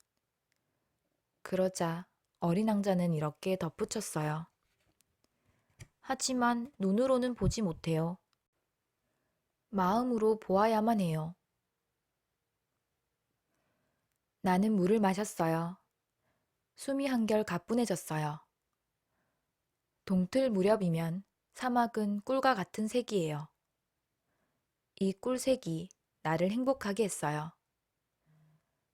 그러자 어린 왕자는 이렇게 덧붙였어요. 하지만 눈으로는 보지 못해요. 마음으로 보아야만 해요. 나는 물을 마셨어요. 숨이 한결 가뿐해졌어요. 동틀 무렵이면 사막은 꿀과 같은 색이에요. 이 꿀색이 나를 행복하게 했어요.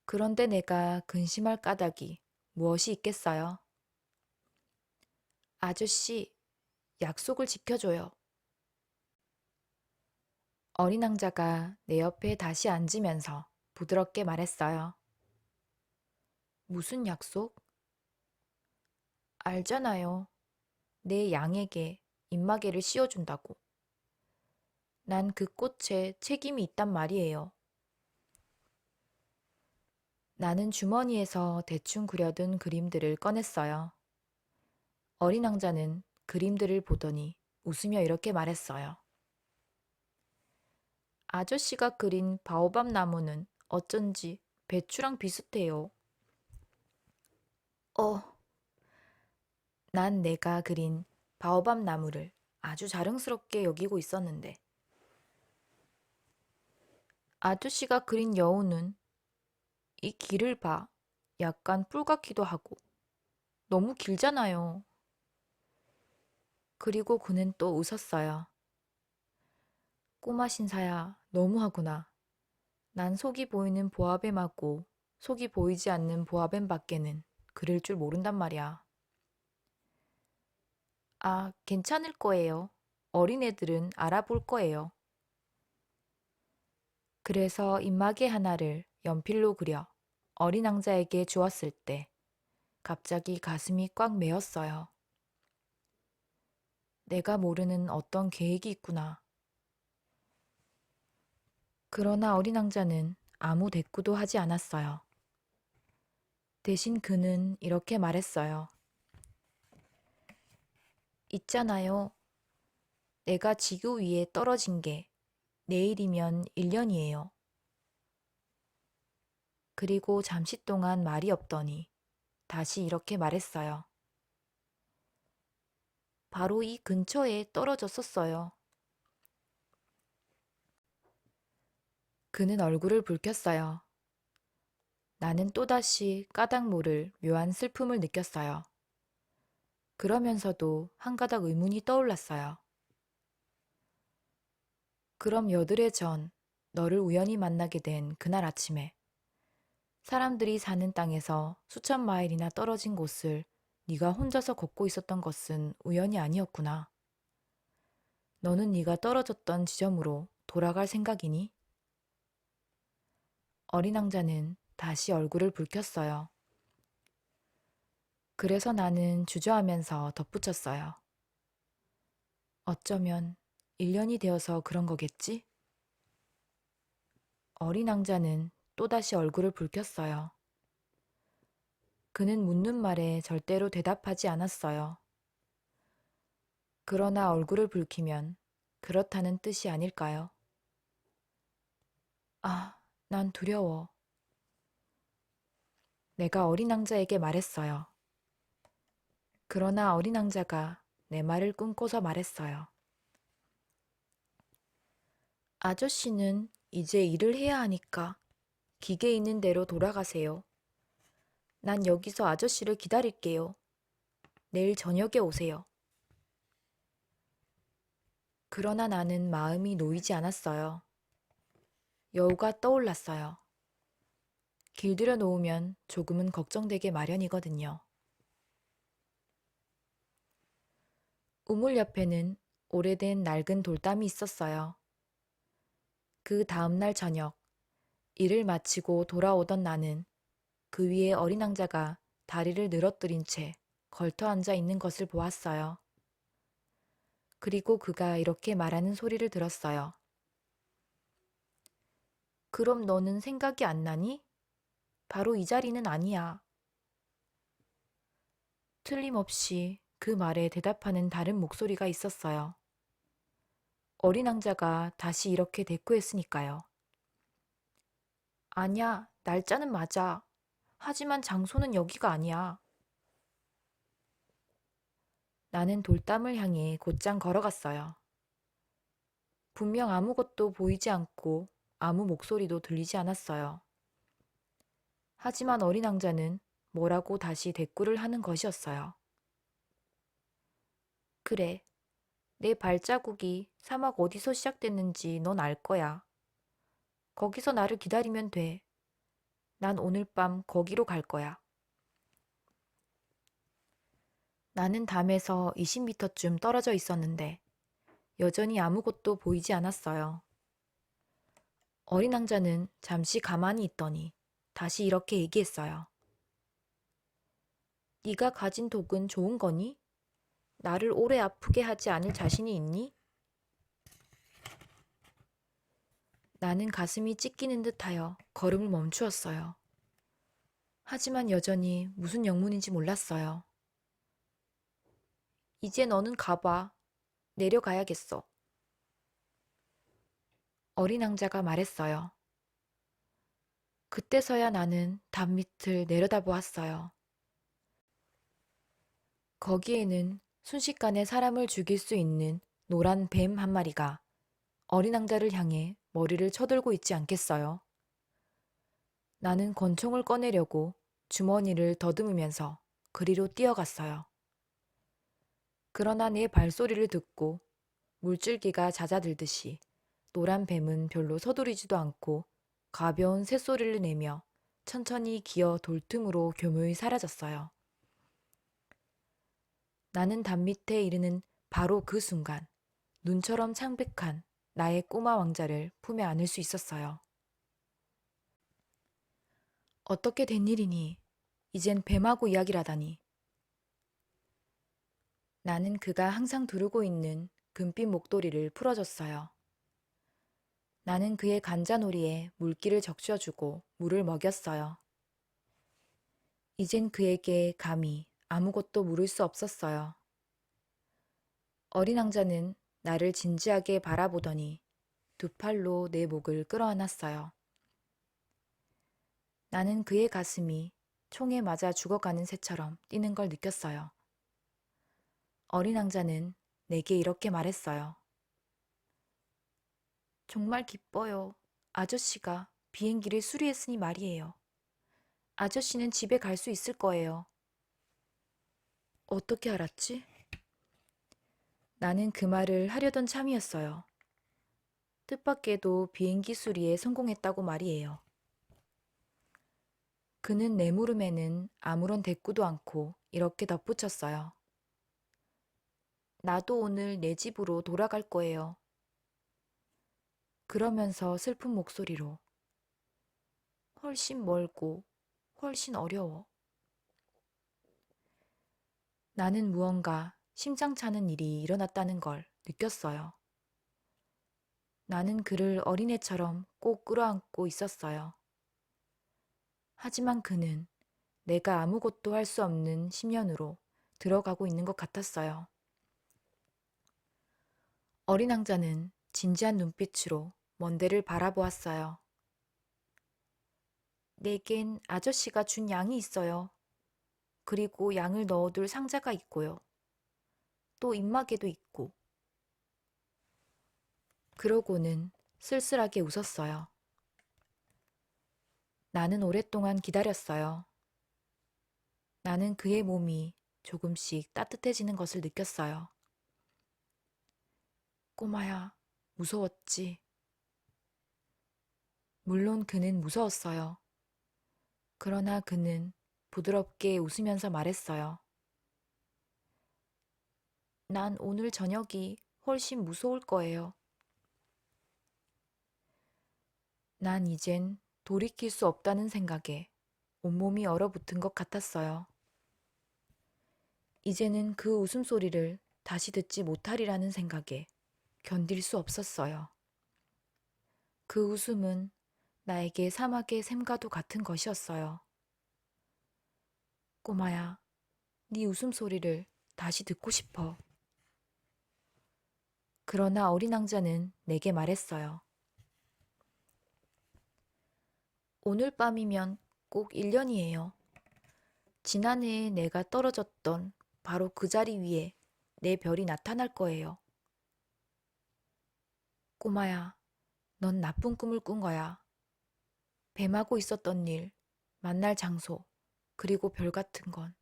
그런데 내가 근심할 까닭이 무엇이 있겠어요? 아저씨, 약속을 지켜줘요. 어린 왕자가 내 옆에 다시 앉으면서 부드럽게 말했어요. 무슨 약속? 알잖아요. 내 양에게 입마개를 씌워준다고. 난 그 꽃에 책임이 있단 말이에요. 나는 주머니에서 대충 그려둔 그림들을 꺼냈어요. 어린 왕자는 그림들을 보더니 웃으며 이렇게 말했어요. 아저씨가 그린 바오밥 나무는 어쩐지 배추랑 비슷해요. 어, 난 내가 그린 바오밥 나무를 아주 자랑스럽게 여기고 있었는데 아저씨가 그린 여우는 이 길을 봐. 약간 뿔 같기도 하고 너무 길잖아요. 그리고 그는 또 웃었어요. 꼬마 신사야, 너무하구나. 난 속이 보이는 보아뱀하고 속이 보이지 않는 보아뱀밖에는 그릴 줄 모른단 말이야. 아, 괜찮을 거예요. 어린애들은 알아볼 거예요. 그래서 입마개 하나를 연필로 그려 어린 왕자에게 주었을 때 갑자기 가슴이 꽉 메었어요. 내가 모르는 어떤 계획이 있구나. 그러나 어린 왕자는 아무 대꾸도 하지 않았어요. 대신 그는 이렇게 말했어요. 있잖아요. 내가 지구 위에 떨어진 게 내일이면 1년이에요. 그리고 잠시 동안 말이 없더니 다시 이렇게 말했어요. 바로 이 근처에 떨어졌었어요. 그는 얼굴을 붉혔어요. 나는 또다시 까닭 모를 묘한 슬픔을 느꼈어요. 그러면서도 한 가닥 의문이 떠올랐어요. 그럼 여드레 전 너를 우연히 만나게 된 그날 아침에 사람들이 사는 땅에서 수천 마일이나 떨어진 곳을 네가 혼자서 걷고 있었던 것은 우연이 아니었구나. 너는 네가 떨어졌던 지점으로 돌아갈 생각이니? 어린 왕자는 다시 얼굴을 붉혔어요. 그래서 나는 주저하면서 덧붙였어요. 어쩌면 1년이 되어서 그런 거겠지? 어린 왕자는 또다시 얼굴을 붉혔어요. 그는 묻는 말에 절대로 대답하지 않았어요. 그러나 얼굴을 붉히면 그렇다는 뜻이 아닐까요? 아, 난 두려워. 내가 어린 왕자에게 말했어요. 그러나 어린 왕자가 내 말을 끊고서 말했어요. 아저씨는 이제 일을 해야 하니까 기계 있는 대로 돌아가세요. 난 여기서 아저씨를 기다릴게요. 내일 저녁에 오세요. 그러나 나는 마음이 놓이지 않았어요. 여우가 떠올랐어요. 길들여 놓으면 조금은 걱정되게 마련이거든요. 우물 옆에는 오래된 낡은 돌담이 있었어요. 그 다음날 저녁, 일을 마치고 돌아오던 나는 그 위에 어린 왕자가 다리를 늘어뜨린 채 걸터 앉아 있는 것을 보았어요. 그리고 그가 이렇게 말하는 소리를 들었어요. 그럼 너는 생각이 안 나니? 바로 이 자리는 아니야. 틀림없이 그 말에 대답하는 다른 목소리가 있었어요. 어린 왕자가 다시 이렇게 대꾸했으니까요. 아냐, 날짜는 맞아. 하지만 장소는 여기가 아니야. 나는 돌담을 향해 곧장 걸어갔어요. 분명 아무것도 보이지 않고 아무 목소리도 들리지 않았어요. 하지만 어린 왕자는 뭐라고 다시 대꾸를 하는 것이었어요. 그래, 내 발자국이 사막 어디서 시작됐는지 넌 알 거야. 거기서 나를 기다리면 돼. 난 오늘 밤 거기로 갈 거야. 나는 담에서 20m쯤 떨어져 있었는데 여전히 아무것도 보이지 않았어요. 어린 왕자는 잠시 가만히 있더니 다시 이렇게 얘기했어요. 네가 가진 독은 좋은 거니? 나를 오래 아프게 하지 않을 자신이 있니? 나는 가슴이 찢기는 듯하여 걸음을 멈추었어요. 하지만 여전히 무슨 영문인지 몰랐어요. 이제 너는 가봐. 내려가야겠어. 어린 왕자가 말했어요. 그때서야 나는 담 밑을 내려다보았어요. 거기에는 순식간에 사람을 죽일 수 있는 노란 뱀 한 마리가 어린 왕자를 향해 머리를 쳐들고 있지 않겠어요? 나는 권총을 꺼내려고 주머니를 더듬으면서 그리로 뛰어갔어요. 그러나 내 발소리를 듣고 물줄기가 잦아들듯이 노란 뱀은 별로 서두르지도 않고 가벼운 새소리를 내며 천천히 기어 돌틈으로 교묘히 사라졌어요. 나는 담 밑에 이르는 바로 그 순간 눈처럼 창백한 나의 꼬마 왕자를 품에 안을 수 있었어요. 어떻게 된 일이니? 이젠 뱀하고 이야기를 하다니. 나는 그가 항상 두르고 있는 금빛 목도리를 풀어줬어요. 나는 그의 간자놀이에 물기를 적셔주고 물을 먹였어요. 이젠 그에게 감히 아무것도 물을 수 없었어요. 어린 왕자는 나를 진지하게 바라보더니 두 팔로 내 목을 끌어안았어요. 나는 그의 가슴이 총에 맞아 죽어가는 새처럼 뛰는 걸 느꼈어요. 어린 왕자는 내게 이렇게 말했어요. 정말 기뻐요. 아저씨가 비행기를 수리했으니 말이에요. 아저씨는 집에 갈 수 있을 거예요. 어떻게 알았지? 나는 그 말을 하려던 참이었어요. 뜻밖에도 비행기 수리에 성공했다고 말이에요. 그는 내 물음에는 아무런 대꾸도 않고 이렇게 덧붙였어요. 나도 오늘 내 집으로 돌아갈 거예요. 그러면서 슬픈 목소리로 훨씬 멀고 훨씬 어려워. 나는 무언가 심상찮은 일이 일어났다는 걸 느꼈어요. 나는 그를 어린애처럼 꼭 끌어안고 있었어요. 하지만 그는 내가 아무것도 할 수 없는 심연으로 들어가고 있는 것 같았어요. 어린 왕자는 진지한 눈빛으로 먼 데를 바라보았어요. 내겐 아저씨가 준 양이 있어요. 그리고 양을 넣어둘 상자가 있고요. 또 입마개도 있고. 그러고는 쓸쓸하게 웃었어요. 나는 오랫동안 기다렸어요. 나는 그의 몸이 조금씩 따뜻해지는 것을 느꼈어요. 꼬마야, 무서웠지? 물론 그는 무서웠어요. 그러나 그는 부드럽게 웃으면서 말했어요. 난 오늘 저녁이 훨씬 무서울 거예요. 난 이젠 돌이킬 수 없다는 생각에 온몸이 얼어붙은 것 같았어요. 이제는 그 웃음소리를 다시 듣지 못하리라는 생각에 견딜 수 없었어요. 그 웃음은 나에게 사막의 샘과도 같은 것이었어요. 꼬마야, 네 웃음소리를 다시 듣고 싶어. 그러나 어린 왕자는 내게 말했어요. 오늘 밤이면 꼭 1년이에요. 지난해에 내가 떨어졌던 바로 그 자리 위에 내 별이 나타날 거예요. 꼬마야, 넌 나쁜 꿈을 꾼 거야. 뱀하고 있었던 일, 만날 장소, 그리고 별 같은 건.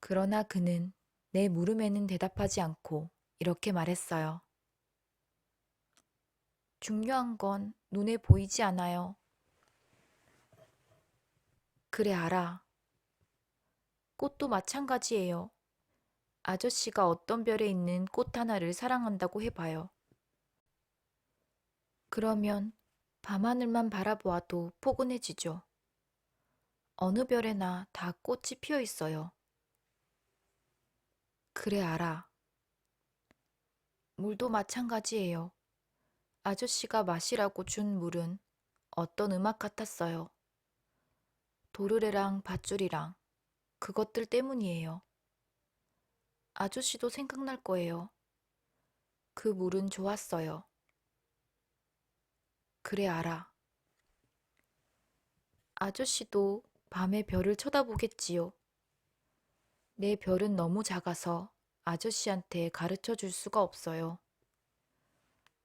그러나 그는 내 물음에는 대답하지 않고 이렇게 말했어요. 중요한 건 눈에 보이지 않아요. 그래, 알아. 꽃도 마찬가지예요. 아저씨가 어떤 별에 있는 꽃 하나를 사랑한다고 해봐요. 그러면 밤하늘만 바라보아도 포근해지죠. 어느 별에나 다 꽃이 피어 있어요. 그래, 알아. 물도 마찬가지예요. 아저씨가 마시라고 준 물은 어떤 음악 같았어요. 도르래랑 밧줄이랑 그것들 때문이에요. 아저씨도 생각날 거예요. 그 물은 좋았어요. 그래, 알아. 아저씨도 밤에 별을 쳐다보겠지요. 내 별은 너무 작아서 아저씨한테 가르쳐 줄 수가 없어요.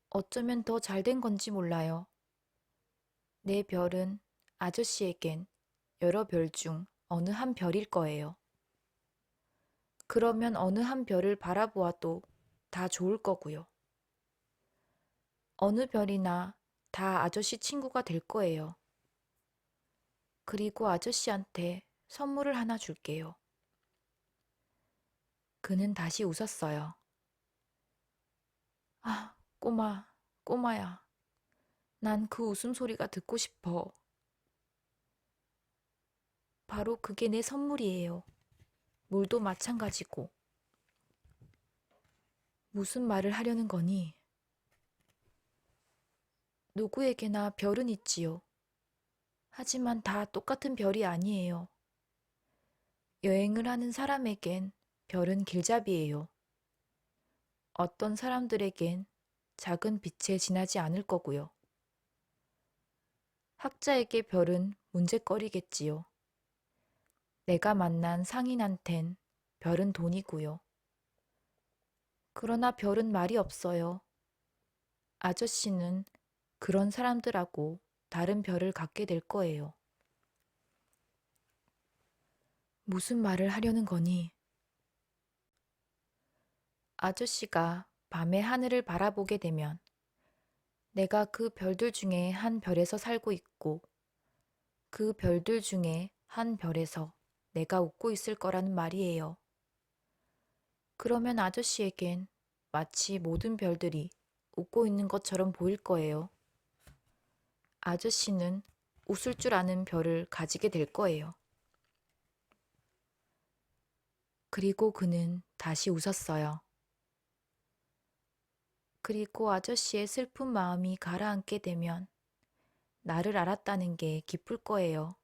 어쩌면 더 잘 된 건지 몰라요. 내 별은 아저씨에겐 여러 별 중 어느 한 별일 거예요. 그러면 어느 한 별을 바라보아도 다 좋을 거고요. 어느 별이나 다 아저씨 친구가 될 거예요. 그리고 아저씨한테 선물을 하나 줄게요. 그는 다시 웃었어요. 아, 꼬마야. 난 그 웃음소리가 듣고 싶어. 바로 그게 내 선물이에요. 물도 마찬가지고. 무슨 말을 하려는 거니? 누구에게나 별은 있지요. 하지만 다 똑같은 별이 아니에요. 여행을 하는 사람에겐 별은 길잡이예요. 어떤 사람들에겐 작은 빛에 지나지 않을 거고요. 학자에게 별은 문제거리겠지요. 내가 만난 상인한텐 별은 돈이고요. 그러나 별은 말이 없어요. 아저씨는 그런 사람들하고 다른 별을 갖게 될 거예요. 무슨 말을 하려는 거니? 아저씨가 밤에 하늘을 바라보게 되면 내가 그 별들 중에 한 별에서 살고 있고 그 별들 중에 한 별에서 내가 웃고 있을 거라는 말이에요. 그러면 아저씨에겐 마치 모든 별들이 웃고 있는 것처럼 보일 거예요. 아저씨는 웃을 줄 아는 별을 가지게 될 거예요. 그리고 그는 다시 웃었어요. 그리고 아저씨의 슬픈 마음이 가라앉게 되면 나를 알았다는 게 기쁠 거예요.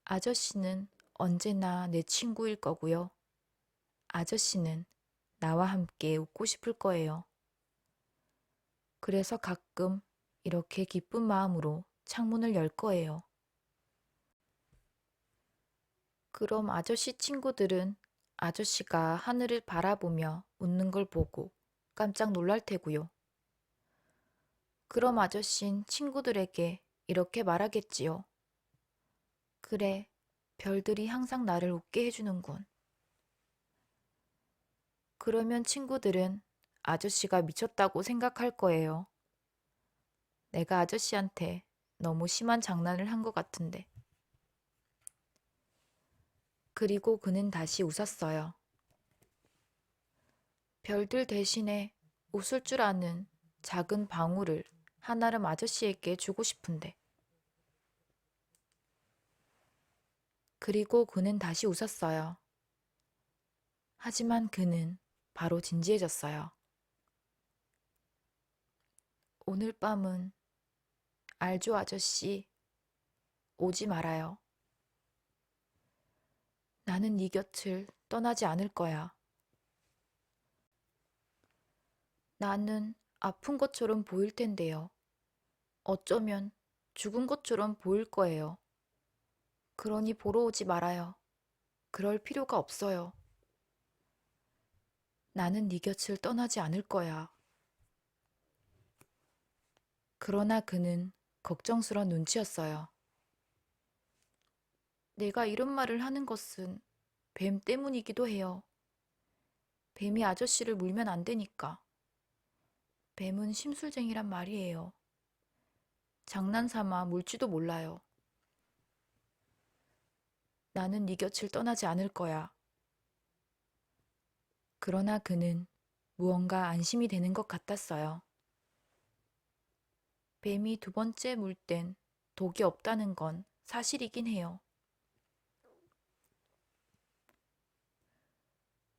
아저씨는 언제나 내 친구일 거고요. 아저씨는 나와 함께 웃고 싶을 거예요. 그래서 가끔 이렇게 기쁜 마음으로 창문을 열 거예요. 그럼 아저씨 친구들은 아저씨가 하늘을 바라보며 웃는 걸 보고 깜짝 놀랄 테고요. 그럼 아저씨는 친구들에게 이렇게 말하겠지요. 그래, 별들이 항상 나를 웃게 해주는군. 그러면 친구들은 아저씨가 미쳤다고 생각할 거예요. 내가 아저씨한테 너무 심한 장난을 한 것 같은데. 그리고 그는 다시 웃었어요. 별들 대신에 웃을 줄 아는 작은 방울을 하나름 아저씨에게 주고 싶은데. 그리고 그는 다시 웃었어요. 하지만 그는 바로 진지해졌어요. 오늘 밤은 알죠, 아저씨? 오지 말아요. 나는 네 곁을 떠나지 않을 거야. 나는 아픈 것처럼 보일 텐데요. 어쩌면 죽은 것처럼 보일 거예요. 그러니 보러 오지 말아요. 그럴 필요가 없어요. 나는 네 곁을 떠나지 않을 거야. 그러나 그는 걱정스런 눈치였어요. 내가 이런 말을 하는 것은 뱀 때문이기도 해요. 뱀이 아저씨를 물면 안 되니까. 뱀은 심술쟁이란 말이에요. 장난삼아 물지도 몰라요. 나는 네 곁을 떠나지 않을 거야. 그러나 그는 무언가 안심이 되는 것 같았어요. 뱀이 두 번째 물 땐 독이 없다는 건 사실이긴 해요.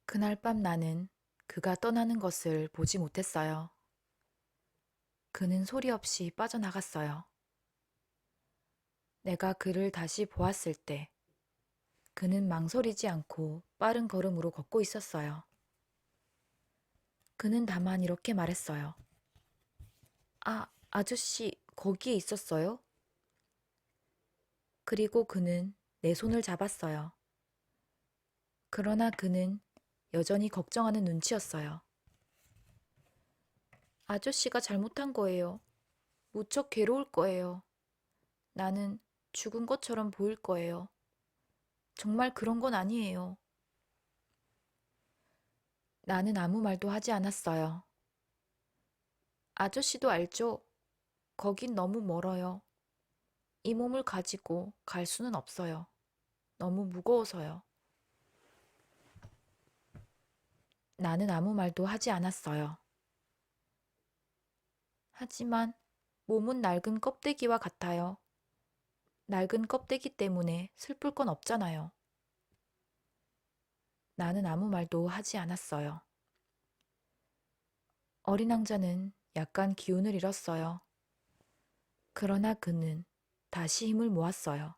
그날 밤 나는 그가 떠나는 것을 보지 못했어요. 그는 소리 없이 빠져나갔어요. 내가 그를 다시 보았을 때 그는 망설이지 않고 빠른 걸음으로 걷고 있었어요. 그는 다만 이렇게 말했어요. 아저씨, 거기에 있었어요? 그리고 그는 내 손을 잡았어요. 그러나 그는 여전히 걱정하는 눈치였어요. 아저씨가 잘못한 거예요. 무척 괴로울 거예요. 나는 죽은 것처럼 보일 거예요. 정말 그런 건 아니에요. 나는 아무 말도 하지 않았어요. 아저씨도 알죠? 거긴 너무 멀어요. 이 몸을 가지고 갈 수는 없어요. 너무 무거워서요. 나는 아무 말도 하지 않았어요. 하지만 몸은 낡은 껍데기와 같아요. 낡은 껍데기 때문에 슬플 건 없잖아요. 나는 아무 말도 하지 않았어요. 어린 왕자는 약간 기운을 잃었어요. 그러나 그는 다시 힘을 모았어요.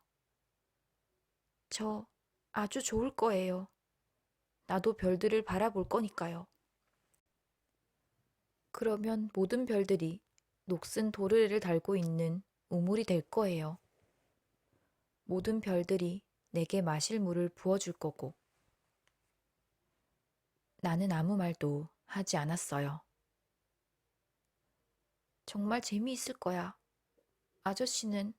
저 아주 좋을 거예요. 나도 별들을 바라볼 거니까요. 그러면 모든 별들이 녹슨 도르래를 달고 있는 우물이 될 거예요. 모든 별들이 내게 마실 물을 부어줄 거고. 나는 아무 말도 하지 않았어요. 정말 재미있을 거야. 아저씨는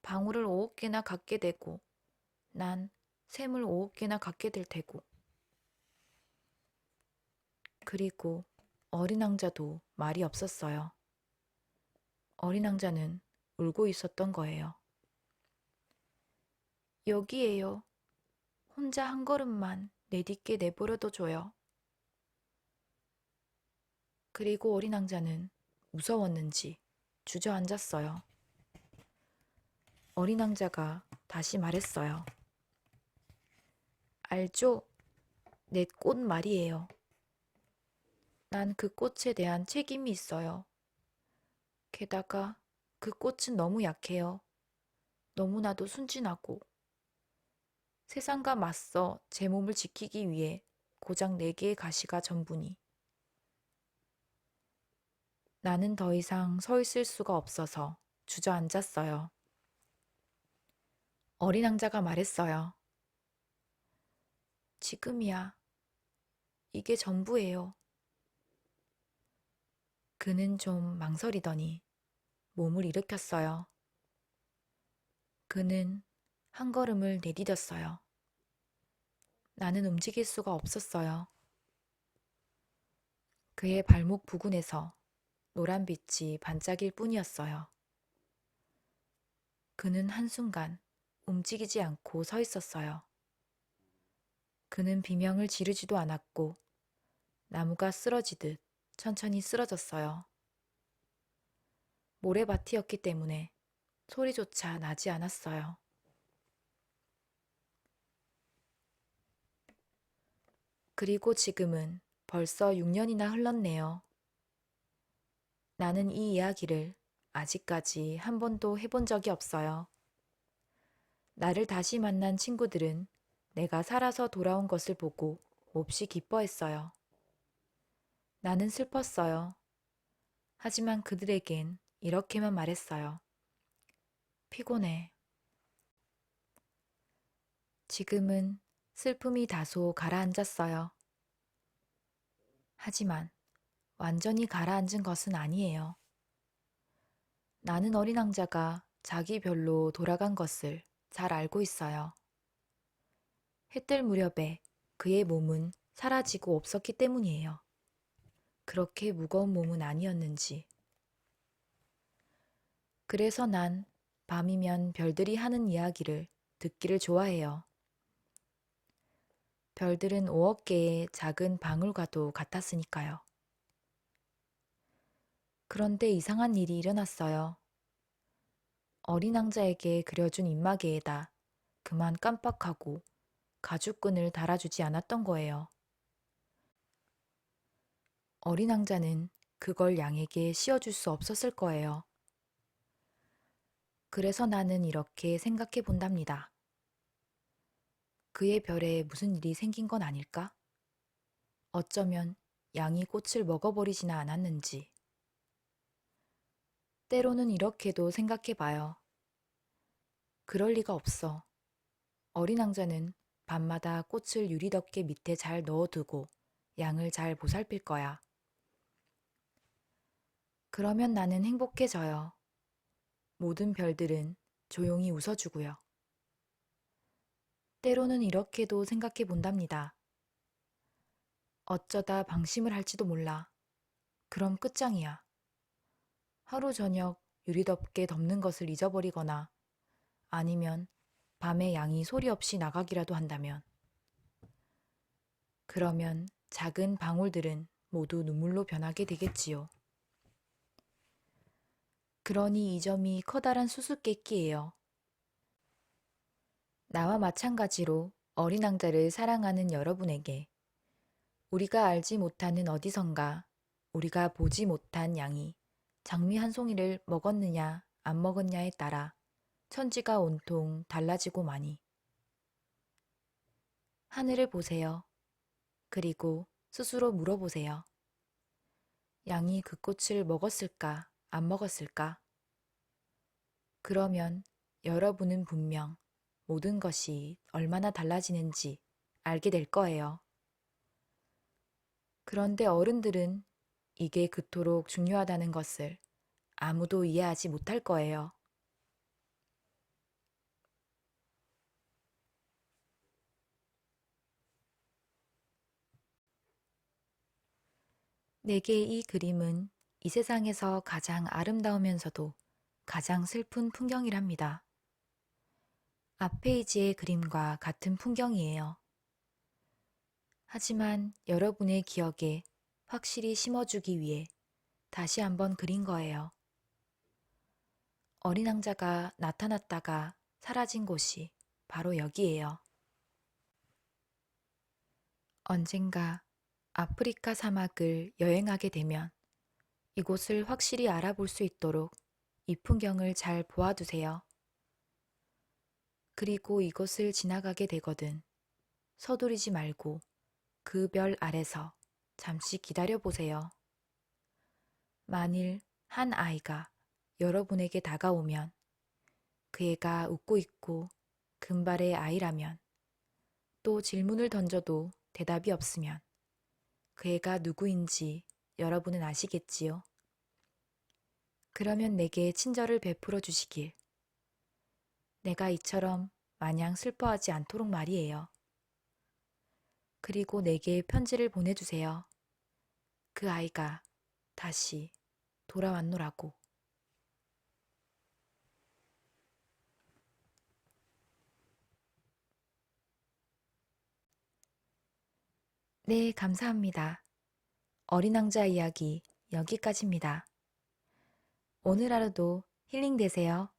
방울을 5억 개나 갖게 되고, 난 샘을 5억 개나 갖게 될 테고. 그리고 어린 왕자도 말이 없었어요. 어린 왕자는 울고 있었던 거예요. 여기에요. 혼자 한 걸음만 내딛게 내버려둬 줘요. 그리고 어린 왕자는 무서웠는지 주저앉았어요. 어린 왕자가 다시 말했어요. 알죠? 내 꽃 말이에요. 난 그 꽃에 대한 책임이 있어요. 게다가 그 꽃은 너무 약해요. 너무나도 순진하고 세상과 맞서 제 몸을 지키기 위해 고작 4개의 가시가 전부니. 나는 더 이상 서 있을 수가 없어서 주저앉았어요. 어린 왕자가 말했어요. 지금이야. 이게 전부예요. 그는 좀 망설이더니 몸을 일으켰어요. 그는 한 걸음을 내디뎠어요. 나는 움직일 수가 없었어요. 그의 발목 부근에서 노란 빛이 반짝일 뿐이었어요. 그는 한순간 움직이지 않고 서 있었어요. 그는 비명을 지르지도 않았고 나무가 쓰러지듯 천천히 쓰러졌어요. 모래밭이었기 때문에 소리조차 나지 않았어요. 그리고 지금은 벌써 6년이나 흘렀네요. 나는 이 이야기를 아직까지 한 번도 해본 적이 없어요. 나를 다시 만난 친구들은 내가 살아서 돌아온 것을 보고 몹시 기뻐했어요. 나는 슬펐어요. 하지만 그들에겐 이렇게만 말했어요. 피곤해. 지금은 슬픔이 다소 가라앉았어요. 하지만 완전히 가라앉은 것은 아니에요. 나는 어린 왕자가 자기 별로 돌아간 것을 잘 알고 있어요. 해뜰 무렵에 그의 몸은 사라지고 없었기 때문이에요. 그렇게 무거운 몸은 아니었는지. 그래서 난 밤이면 별들이 하는 이야기를 듣기를 좋아해요. 별들은 5억 개의 작은 방울과도 같았으니까요. 그런데 이상한 일이 일어났어요. 어린 왕자에게 그려준 입마개에다 그만 깜빡하고 가죽끈을 달아주지 않았던 거예요. 어린 왕자는 그걸 양에게 씌워줄 수 없었을 거예요. 그래서 나는 이렇게 생각해 본답니다. 그의 별에 무슨 일이 생긴 건 아닐까? 어쩌면 양이 꽃을 먹어버리지나 않았는지. 때로는 이렇게도 생각해 봐요. 그럴 리가 없어. 어린 왕자는 밤마다 꽃을 유리덮개 밑에 잘 넣어두고 양을 잘 보살필 거야. 그러면 나는 행복해져요. 모든 별들은 조용히 웃어주고요. 때로는 이렇게도 생각해 본답니다. 어쩌다 방심을 할지도 몰라. 그럼 끝장이야. 하루 저녁 유리덮개 덮는 것을 잊어버리거나 아니면 밤에 양이 소리 없이 나가기라도 한다면 그러면 작은 방울들은 모두 눈물로 변하게 되겠지요. 그러니 이 점이 커다란 수수께끼예요. 나와 마찬가지로 어린 왕자를 사랑하는 여러분에게 우리가 알지 못하는 어디선가 우리가 보지 못한 양이 장미 한 송이를 먹었느냐 안 먹었냐에 따라 천지가 온통 달라지고 마니. 하늘을 보세요. 그리고 스스로 물어보세요. 양이 그 꽃을 먹었을까 안 먹었을까? 그러면 여러분은 분명 모든 것이 얼마나 달라지는지 알게 될 거예요. 그런데 어른들은 이게 그토록 중요하다는 것을 아무도 이해하지 못할 거예요. 내게 이 그림은 이 세상에서 가장 아름다우면서도 가장 슬픈 풍경이랍니다. 앞 페이지의 그림과 같은 풍경이에요. 하지만 여러분의 기억에 확실히 심어주기 위해 다시 한번 그린 거예요. 어린 왕자가 나타났다가 사라진 곳이 바로 여기예요. 언젠가 아프리카 사막을 여행하게 되면 이곳을 확실히 알아볼 수 있도록 이 풍경을 잘 보아두세요. 그리고 이곳을 지나가게 되거든 서두르지 말고 그 별 아래서 잠시 기다려 보세요. 만일 한 아이가 여러분에게 다가오면 그 애가 웃고 있고 금발의 아이라면 또 질문을 던져도 대답이 없으면 그 애가 누구인지 여러분은 아시겠지요? 그러면 내게 친절을 베풀어 주시길. 내가 이처럼 마냥 슬퍼하지 않도록 말이에요. 그리고 내게 편지를 보내주세요. 그 아이가 다시 돌아왔노라고. 네, 감사합니다. 어린 왕자 이야기 여기까지입니다. 오늘 하루도 힐링 되세요.